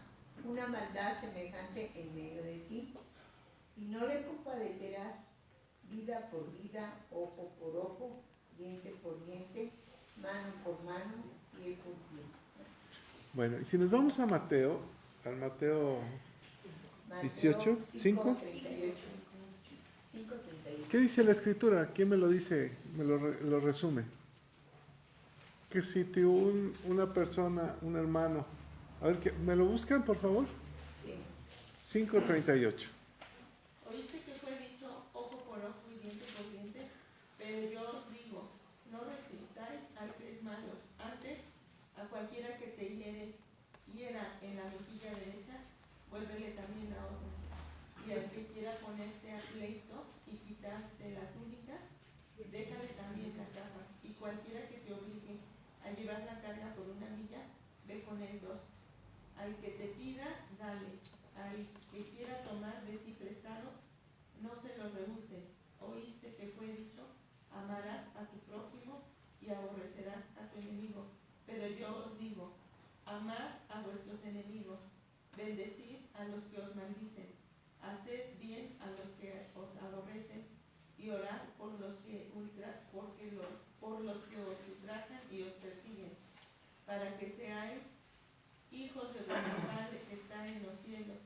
una maldad semejante en medio de ti. Y no le compadecerás vida por vida, ojo por ojo, diente por diente, mano por mano, pie por pie. Bueno, y si nos vamos a Mateo 18, 5. ¿Qué dice la Escritura? ¿Quién me lo dice? Me lo resume. Que si una persona, un hermano, a ver, ¿me lo buscan, por favor? Sí. 5:38. Oíste que fue dicho ojo por ojo y diente por diente, pero yo os digo, no resistáis al que es malo. Antes, a cualquiera que te hiera en la mejilla derecha, vuélvele también a otra. Y al que quiera ponerte a pleito y quitarte la túnica, déjale también la capa. Y cualquiera que te obligue a llevar la carga por una milla, ve con él 2. Al que te pida, dale. Al que quiera tomar de ti prestado, no se lo rehuses. Oíste que fue dicho, amarás a tu prójimo y aborrecerás a tu enemigo. Pero yo os digo, amad a vuestros enemigos, bendecid a los que os maldicen, haced bien a los que os aborrecen y orad por los que os ultrajan y os persiguen, para que seáis hijos de vuestro Padre que está en los cielos,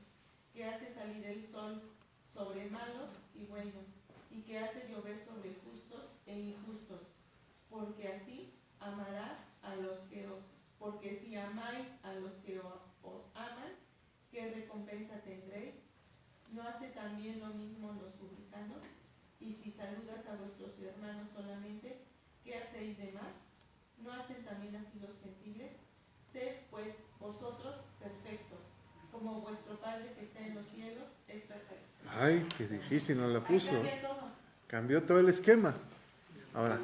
que hace salir el sol sobre malos y buenos, y que hace llover sobre justos e injustos, porque así amarás a los que porque si amáis a los que os aman, ¿qué recompensa tendréis? ¿No hace también lo mismo los publicanos? Y si saludas a vuestros hermanos solamente, ¿qué hacéis de más? ¿No hacen también así los gentiles? Sed pues vosotros perfectos, como vuestro Padre que está en los cielos es perfecto. Ay, qué difícil nos la puso. Ahí cambia todo. Cambió todo el esquema. Ahora,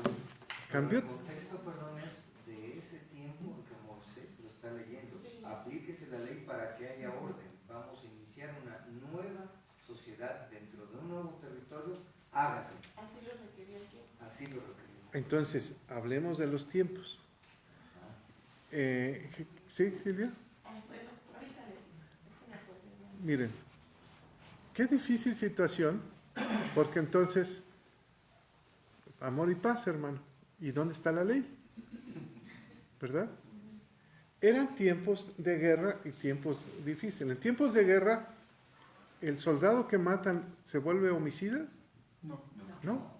cambió. El contexto, perdón, es de ese tiempo en que Moisés lo está leyendo. Aplíquese la ley para que haya orden. Vamos a iniciar una nueva sociedad dentro de un nuevo territorio. Hágase. Así lo requería el tiempo. Así lo requería. Entonces, hablemos de los tiempos. ¿Sí, Silvia? Bueno, ahorita les digo. Es que me acordé de algo. Miren, qué difícil situación, porque entonces, amor y paz, hermano. ¿Y dónde está la ley? ¿Verdad? Eran tiempos de guerra y tiempos difíciles. En tiempos de guerra, ¿el soldado que matan se vuelve homicida? No.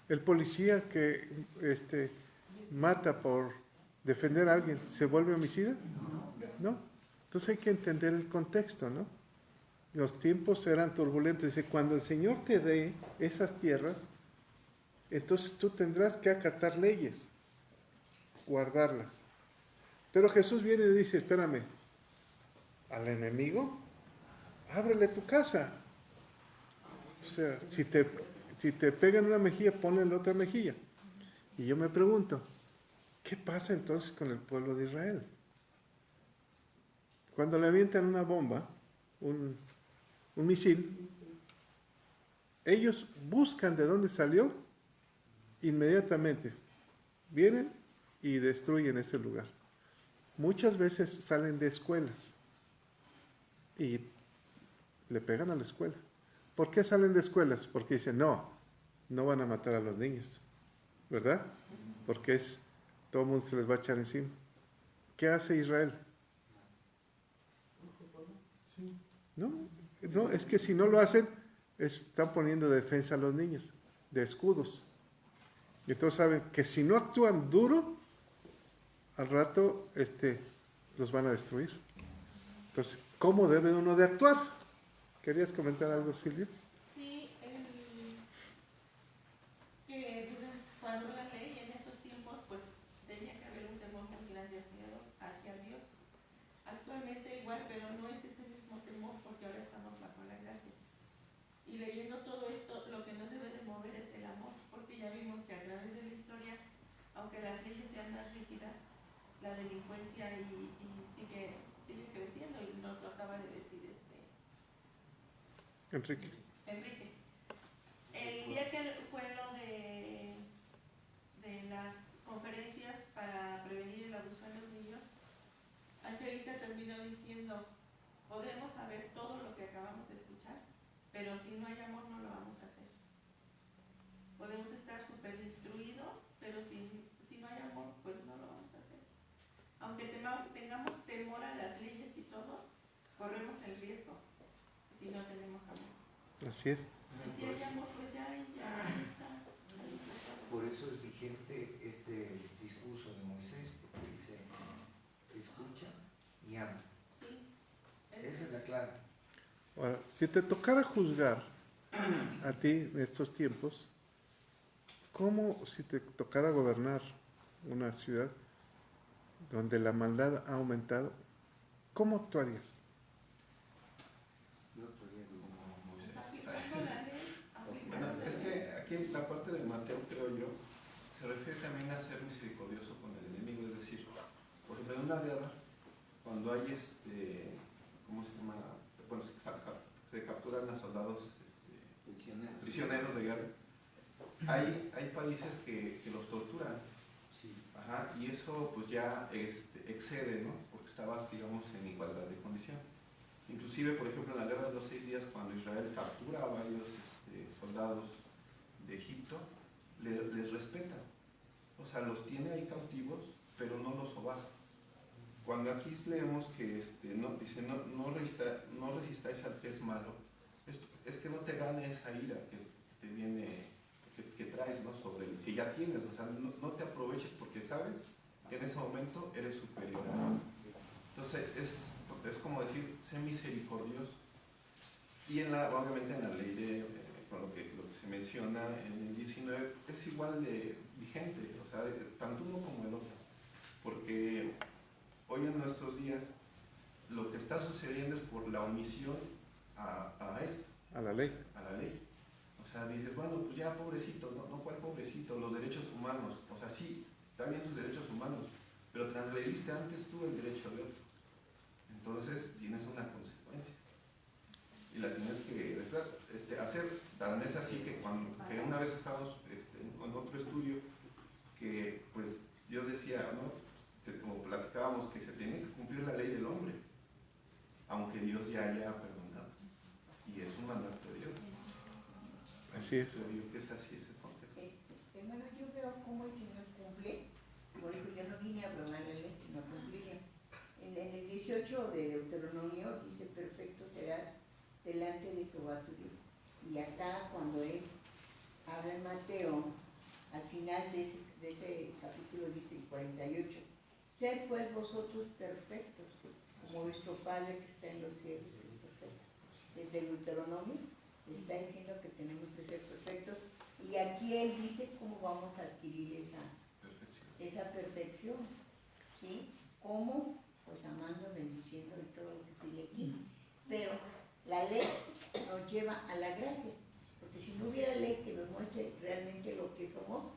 ¿El policía que mata por defender a alguien se vuelve homicida? No. Entonces hay que entender el contexto, ¿no? Los tiempos eran turbulentos. Dice, cuando el Señor te dé esas tierras, entonces tú tendrás que acatar leyes, guardarlas. Pero Jesús viene y dice, espérame, al enemigo, ábrele tu casa. O sea, si te pegan una mejilla, ponle la otra mejilla. Y yo me pregunto, ¿qué pasa entonces con el pueblo de Israel? Cuando le avientan una bomba, un misil, ellos buscan de dónde salió, inmediatamente vienen y destruyen ese lugar. Muchas veces salen de escuelas y le pegan a la escuela. ¿Por qué salen de escuelas? Porque dicen, no van a matar a los niños, ¿verdad? Porque todo el mundo se les va a echar encima. ¿Qué hace Israel? No, es que si no lo hacen, están poniendo de defensa a los niños, de escudos. Y entonces saben que si no actúan duro, al rato los van a destruir. Entonces, ¿cómo debe uno de actuar? ¿Querías comentar algo, Silvia? Sí, que cuando la ley en esos tiempos, pues tenía que haber un temor muy grande hacia Dios. Actualmente igual, pero no es ese mismo temor porque ahora estamos bajo la gracia. Y leyendo todo esto, lo que nos debe de mover es el amor, porque ya vimos que a través de la historia, aunque las leyes sean más rígidas, la delincuencia sigue creciendo, y nos lo acaba de decir Enrique. El día que fue lo de las conferencias para prevenir el abuso de los niños, Angélica terminó diciendo, podremos saber todo lo que acabamos de escuchar, pero si no hay amor no lo vamos a hacer. Podemos estar súper instruidos, pero si no hay amor, pues no lo vamos a hacer. Aunque tengamos temor a las leyes y todo, corremos el riesgo si no tenemos amor. Así es. Y si hay amor, pues ya está. Por eso es vigente este discurso de Moisés, porque dice, escucha y ama. Sí. Esa es la clave. Ahora, si te tocara juzgar a ti en estos tiempos, ¿cómo si te tocara gobernar una ciudad donde la maldad ha aumentado, cómo actuarías? Bueno, es que aquí la parte de Mateo, creo yo, se refiere también a ser misericordioso con el enemigo, es decir, por ejemplo, en una guerra, cuando hay ¿cómo se llama? Bueno, se capturan a soldados prisioneros de guerra. Hay países que los torturan. Sí. Ajá, y eso pues ya excede, ¿no? Porque estabas, digamos, en igualdad de condición. Inclusive, por ejemplo, en la Guerra de los 6 días, cuando Israel captura a varios soldados de Egipto, les respeta. O sea, los tiene ahí cautivos, pero no los sobaja. Cuando aquí leemos que dice, no resistáis al que es malo, es que no te gane esa ira que te viene, que traes, ¿no? Sobre el que ya tienes, o sea, no te aproveches porque sabes que en ese momento eres superior a él. Entonces es como decir, sé misericordioso. Y obviamente en la ley con lo que se menciona en el 19 es igual de vigente, o sea, tanto uno como el otro. Porque hoy en nuestros días lo que está sucediendo es por la omisión a esto. A la ley. A la ley. O sea, dices, bueno, pues ya pobrecito, no, ¿cuál pobrecito? Los derechos humanos. O sea, sí, está bien tus derechos humanos, pero transgrediste antes tú el derecho de otro. Entonces tienes una consecuencia. Y la tienes que hacer. Tan es así que que una vez estábamos en otro estudio que pues Dios decía, ¿no? Como platicábamos, que se tiene que cumplir la ley del hombre, aunque Dios ya haya perdonado. Y es un mandato de Dios. Así es. Yo digo que es así ese contexto. Hermano, yo veo cómo el Señor cumple. Como dijo, yo no vine a abrogar la ley, sino a cumplirla. En el 18 de Deuteronomio dice, perfecto serás delante de Jehová tu Dios. Y acá cuando él habla en Mateo, al final de ese capítulo dice 48, sed pues vosotros perfectos, como vuestro Padre que está en los cielos es perfecto. Desde Deuteronomio está diciendo que tenemos que ser perfectos, y aquí él dice cómo vamos a adquirir esa perfección, ¿sí? ¿Cómo? Pues amando, bendiciendo y todo lo que pide aquí. Pero la ley nos lleva a la gracia, porque si no hubiera ley que nos muestre realmente lo que somos,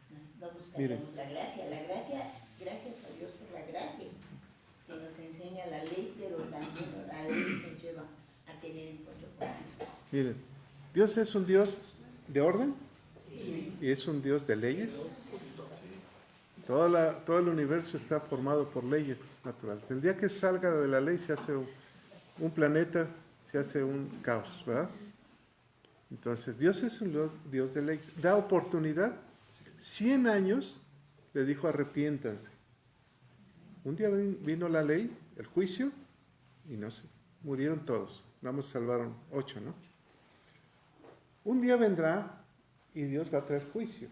pues no buscaríamos la gracia. La gracia, gracias a Dios por la gracia que nos enseña la ley, pero también la ley nos lleva a tener encuentro con Dios. Miren, Dios es un Dios de orden, Sí. y es un Dios de leyes. Todo el universo está formado por leyes naturales. El día que salga de la ley se hace un planeta, se hace un caos, ¿verdad? Entonces, Dios es un Dios de leyes. Da oportunidad. 100 años le dijo arrepiéntanse. Un día vino la ley, el juicio, y no sé, murieron todos. Nada más salvaron 8, ¿no? Un día vendrá y Dios va a traer juicio.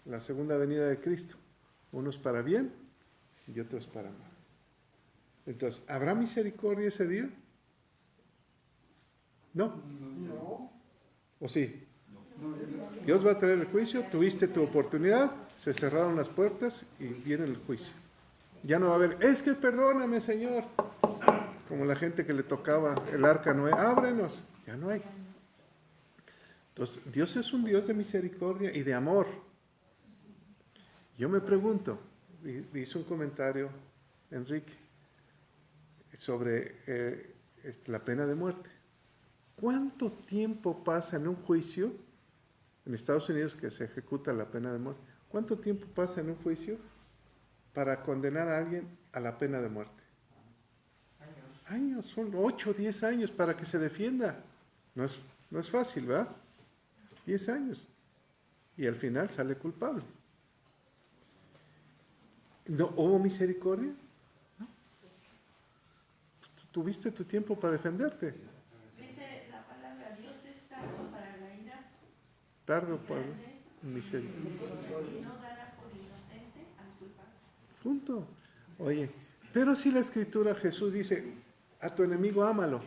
La segunda venida de Cristo. Unos para bien y otros para mal. Entonces, ¿habrá misericordia ese día? No. No. ¿O sí? Dios va a traer el juicio, tuviste tu oportunidad, se cerraron las puertas y viene el juicio. Ya no va a haber, es que perdóname, Señor. Como la gente que le tocaba el arca a Noé, ábrenos. Ya no hay. Entonces, Dios es un Dios de misericordia y de amor. Yo me pregunto, hizo un comentario Enrique sobre la pena de muerte. ¿Cuánto tiempo pasa en un juicio en Estados Unidos que se ejecuta la pena de muerte? ¿Cuánto tiempo pasa en un juicio para condenar a alguien a la pena de muerte? Años, son 8 o 10 años para que se defienda. No es fácil, ¿verdad? 10 años. Y al final sale culpable. ¿No hubo misericordia? ¿No? Tuviste tu tiempo para defenderte. Dice la palabra, Dios es tardo para la ira, Tardo para misericordia. y no dará por inocente al culpable. Punto. Oye, pero si la Escritura, Jesús dice, a tu enemigo ámalo.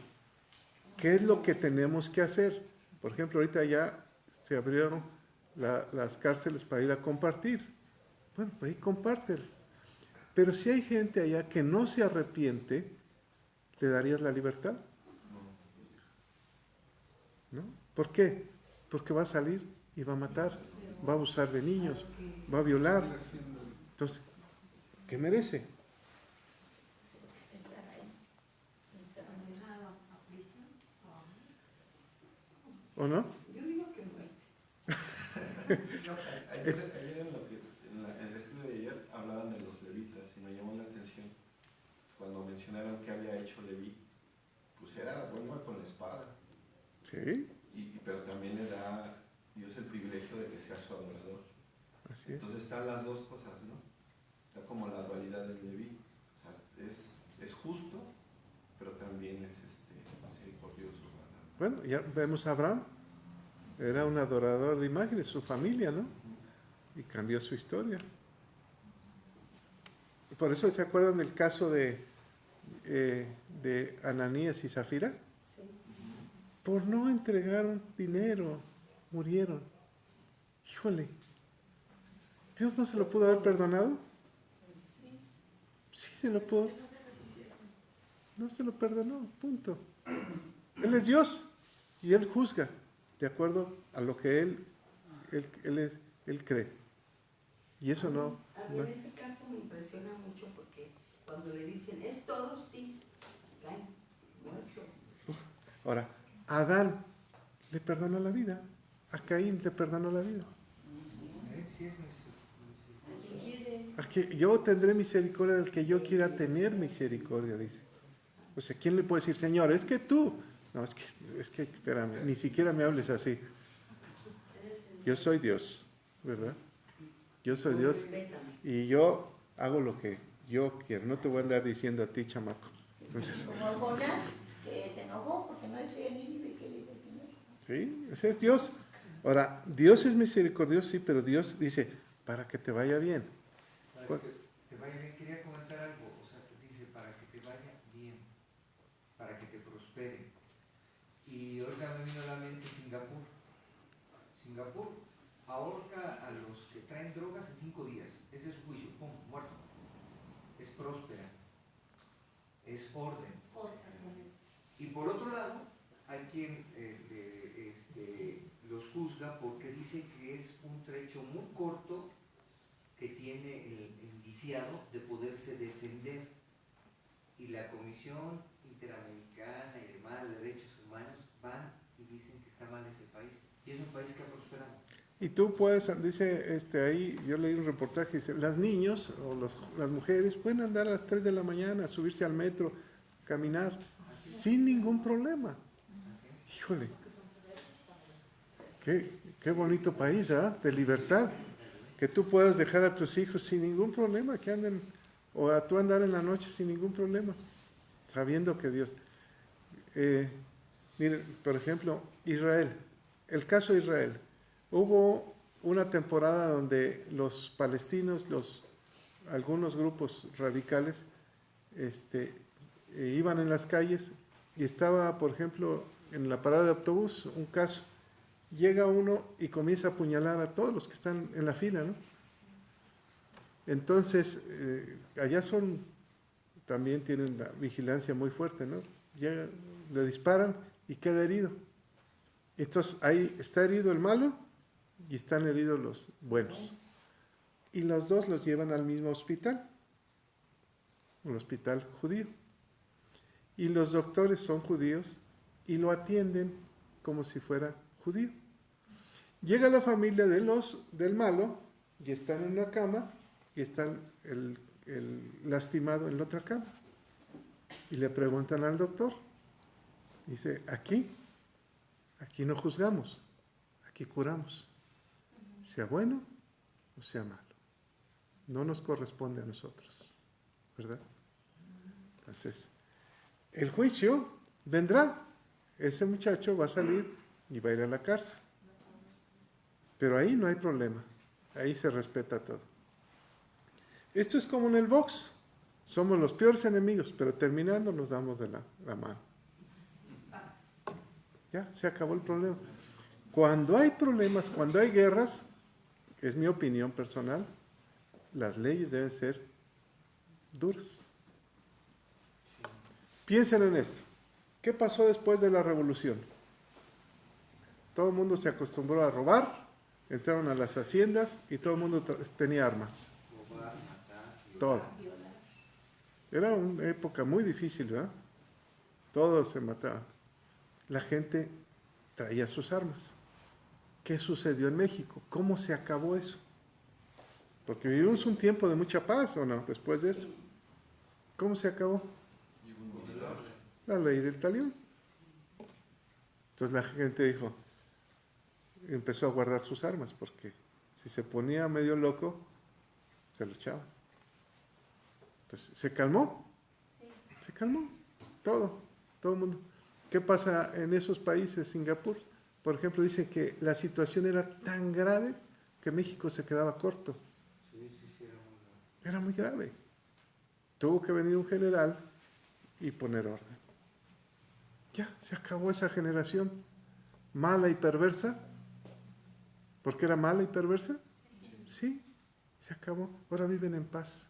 ¿Qué es lo que tenemos que hacer? Por ejemplo, ahorita ya se abrieron las cárceles para ir a compartir. Bueno, pues ahí compártelo. Pero si hay gente allá que no se arrepiente, ¿le darías la libertad? ¿No? ¿Por qué? Porque va a salir y va a matar, va a abusar de niños, va a violar. Entonces, ¿qué merece? ¿O no? Yo digo que no. Ayer en el estudio de ayer hablaban de los levitas y me llamó la atención cuando mencionaron que había hecho Leví, pues era bueno con la espada. Sí. Pero también le da Dios el privilegio de que sea su adorador. Así es. Entonces están las dos cosas, ¿no? Está como la dualidad del Leví. O sea, es justo, pero también es misericordioso. Bueno, ya vemos a Abraham, era un adorador de imágenes, su familia, ¿no? Y cambió su historia. Por eso, ¿se acuerdan del caso de Ananías y Zafira? Por no entregar un dinero, murieron. Híjole, ¿Dios no se lo pudo haber perdonado? Sí, se lo pudo. No se lo perdonó, punto. Él es Dios y Él juzga de acuerdo a lo que Él cree. Y eso no. A mí en ese caso me impresiona mucho porque cuando le dicen, es todo, sí, caen muertos. Ahora, a Adán le perdonó la vida, a Caín le perdonó la vida. A que yo tendré misericordia del que yo quiera tener misericordia, dice. O sea, ¿quién le puede decir, Señor, es que tú? No, es que, espérame, ni siquiera me hables así. Yo soy Dios, ¿verdad? Yo soy Dios y yo hago lo que yo quiero. No te voy a andar diciendo a ti, chamaco. Entonces, como Jonás, que se enojó porque no decía ni que le pertenece. ¿sí? Ese es Dios. Ahora, Dios es misericordioso, sí, pero Dios dice, para que te vaya bien. Para que te vaya bien, quería comentar algo, o sea, dice, para que te vaya bien, para que te prospere. Y ahorita me vino a la mente Singapur. Singapur ahorca a los que traen drogas en 5 días. Ese es su juicio, pum, muerto. Es próspera, es orden. Y por otro lado, hay quien los juzga porque dice que es un trecho muy corto que tiene el indiciado de poderse defender. Y la Comisión Interamericana y demás de Derechos Humanos van y dicen que está mal ese país. Y es un país que ha prosperado. Y tú puedes, dice ahí, yo leí un reportaje, dice, las niños o las mujeres pueden andar a las 3 de la mañana, subirse al metro, caminar, sin ningún problema. Híjole, qué bonito país, ¿ah? De libertad. Que tú puedas dejar a tus hijos sin ningún problema, que anden, o a tú andar en la noche sin ningún problema, sabiendo que Dios... miren, por ejemplo, Israel, el caso de Israel. Hubo una temporada donde los palestinos, algunos grupos radicales, iban en las calles y estaba, por ejemplo, en la parada de autobús, un caso. Llega uno y comienza a apuñalar a todos los que están en la fila, ¿no? Entonces, allá también tienen la vigilancia muy fuerte, ¿no? Llega, le disparan y queda herido. Entonces, ahí está herido el malo y están heridos los buenos. Y los dos los llevan al mismo hospital, un hospital judío. Y los doctores son judíos y lo atienden como si fuera judío. Llega la familia del malo y están en una cama y están el lastimado en la otra cama. Y le preguntan al doctor. Dice, aquí no juzgamos, aquí curamos. Sea bueno o sea malo. No nos corresponde a nosotros, ¿verdad? Entonces, el juicio vendrá. Ese muchacho va a salir y va a ir a la cárcel. Pero ahí no hay problema. Ahí se respeta todo. Esto es como en el box. Somos los peores enemigos, pero terminando nos damos de la mano. Ya, se acabó el problema. Cuando hay problemas, cuando hay guerras, es mi opinión personal, las leyes deben ser duras. Piensen en esto. ¿Qué pasó después de la revolución? Todo el mundo se acostumbró a robar, entraron a las haciendas y todo el mundo tenía armas. Todo. Era una época muy difícil, ¿verdad? Todos se mataban. La gente traía sus armas. ¿Qué sucedió en México? ¿Cómo se acabó eso? Porque vivimos un tiempo de mucha paz, ¿o no? Después de eso. ¿Cómo se acabó? La ley del talión. Entonces la gente empezó a guardar sus armas, porque si se ponía medio loco, se lo echaban. Entonces, ¿se calmó? Se calmó. Todo el mundo. ¿Qué pasa en esos países? Singapur, por ejemplo, dicen que la situación era tan grave que México se quedaba corto. Era muy grave. Tuvo que venir un general y poner orden. Ya, se acabó esa generación mala y perversa. ¿Por qué era mala y perversa? Sí, se acabó. Ahora viven en paz.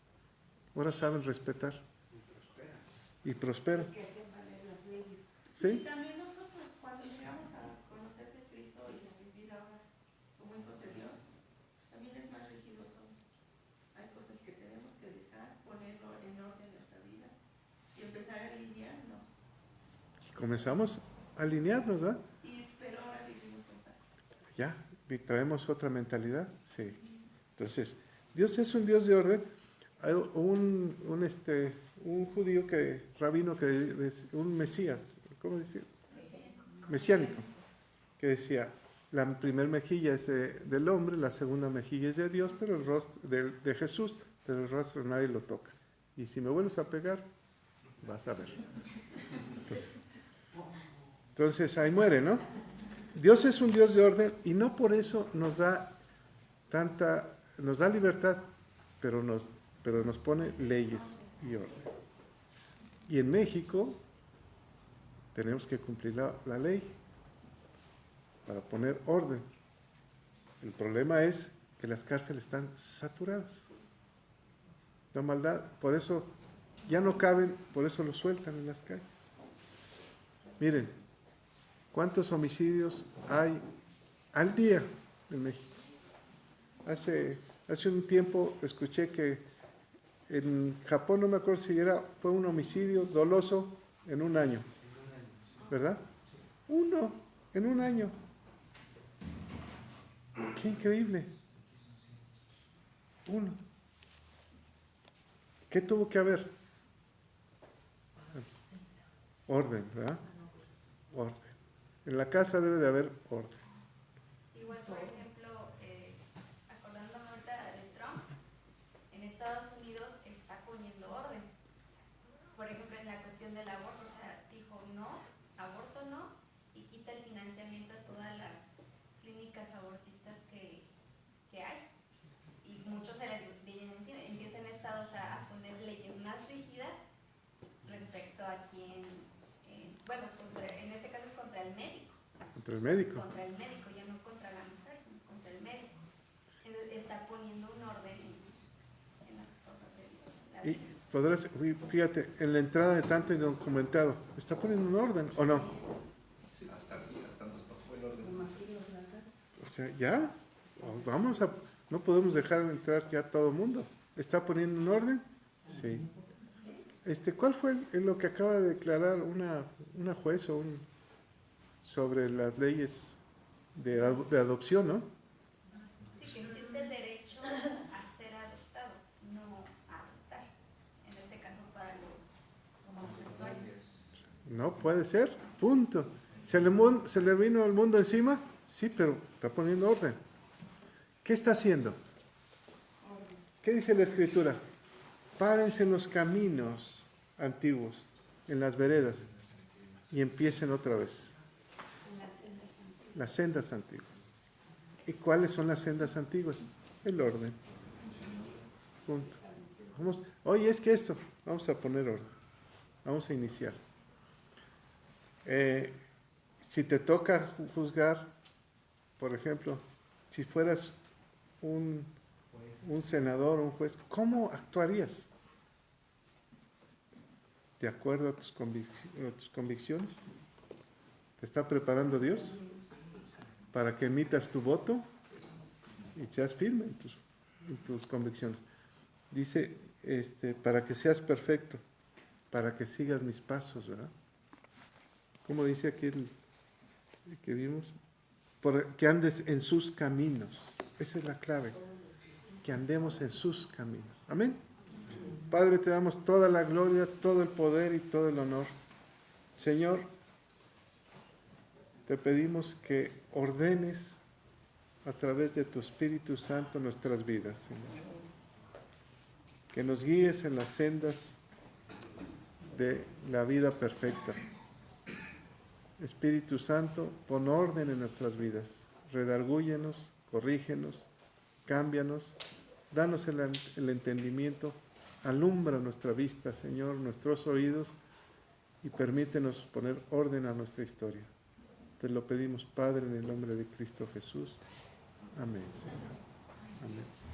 Ahora saben respetar. Y prosperan. Es que hacen valer las leyes. ¿Sí? Y también nosotros, cuando llegamos a conocer de Cristo y a vivir ahora como hijos de Dios, también es más rígido todo. Hay cosas que tenemos que dejar, ponerlo en orden en nuestra vida y empezar a alinearnos. Y comenzamos a alinearnos, ¿verdad? Pero ahora vivimos en paz. Ya, y traemos otra mentalidad. Sí. Entonces, Dios es un Dios de orden. Hay un judío rabino, un mesías, ¿cómo decir? Mesiánico, que decía, la primera mejilla es del hombre, la segunda mejilla es de Dios, pero el rostro de Jesús, pero el rostro nadie lo toca. Y si me vuelves a pegar, vas a ver. Entonces ahí muere, ¿no? Dios es un Dios de orden y no por eso nos da libertad, pero nos pone leyes y orden. Y en México tenemos que cumplir la ley para poner orden. El problema es que las cárceles están saturadas. La maldad, por eso ya no caben, por eso los sueltan en las calles. Miren, ¿cuántos homicidios hay al día en México? Hace un tiempo escuché que en Japón, no me acuerdo si fue un homicidio doloso en un año, ¿verdad? Uno, en un año. ¡Qué increíble! Uno. ¿Qué tuvo que haber? Orden, ¿verdad? Orden. En la casa debe de haber orden. Igual, por ejemplo, acordándome ahorita de Trump, en Estados Unidos está poniendo orden. Por ejemplo, en la cuestión del aborto, o sea, dijo no, aborto no, y quita el financiamiento a todas las clínicas abortistas que hay. Y muchos se les vienen encima, empiezan estados a poner leyes más rígidas respecto a quien, bueno, en este caso es contra el médico. Contra el médico. Contra el médico, ya no contra la mujer, sino contra el médico. Entonces está poniendo un orden en las cosas de la vida. Y fíjate, en la entrada de tanto indocumentado, ¿está poniendo un orden o no? Sí, hasta aquí, hasta nos tocó el orden. O sea, ya, no podemos dejar entrar ya todo el mundo. ¿Está poniendo un orden? Sí. ¿Cuál fue lo que acaba de declarar una juez sobre las leyes de adopción, no? Sí, que existe el derecho a ser adoptado, no a adoptar. En este caso para los homosexuales. No puede ser, punto. ¿Se le vino el mundo encima? Sí, pero está poniendo orden. ¿Qué está haciendo? ¿Qué dice la Escritura? Párense en los caminos antiguos, en las veredas, y empiecen otra vez. Las sendas antiguas. ¿Y cuáles son las sendas antiguas? El orden. Punto. Oye, es que esto, vamos a poner orden. Vamos a iniciar. Si te toca juzgar, por ejemplo, si fueras un senador o un juez, ¿cómo actuarías? ¿De acuerdo a tus convicciones? ¿Te está preparando Dios para que emitas tu voto y seas firme en tus convicciones? Dice, para que seas perfecto, para que sigas mis pasos, ¿verdad? ¿Cómo dice aquí el que vimos? Que andes en sus caminos. Esa es la clave. Que andemos en sus caminos. Amén. Padre, te damos toda la gloria, todo el poder y todo el honor. Señor, te pedimos que ordenes a través de tu Espíritu Santo nuestras vidas, Señor. Que nos guíes en las sendas de la vida perfecta. Espíritu Santo, pon orden en nuestras vidas. Redargúyenos, corrígenos, cámbianos, danos el entendimiento, alumbra nuestra vista, Señor, nuestros oídos, y permítenos poner orden a nuestra historia. Te lo pedimos, Padre, en el nombre de Cristo Jesús. Amén, Señor. Amén.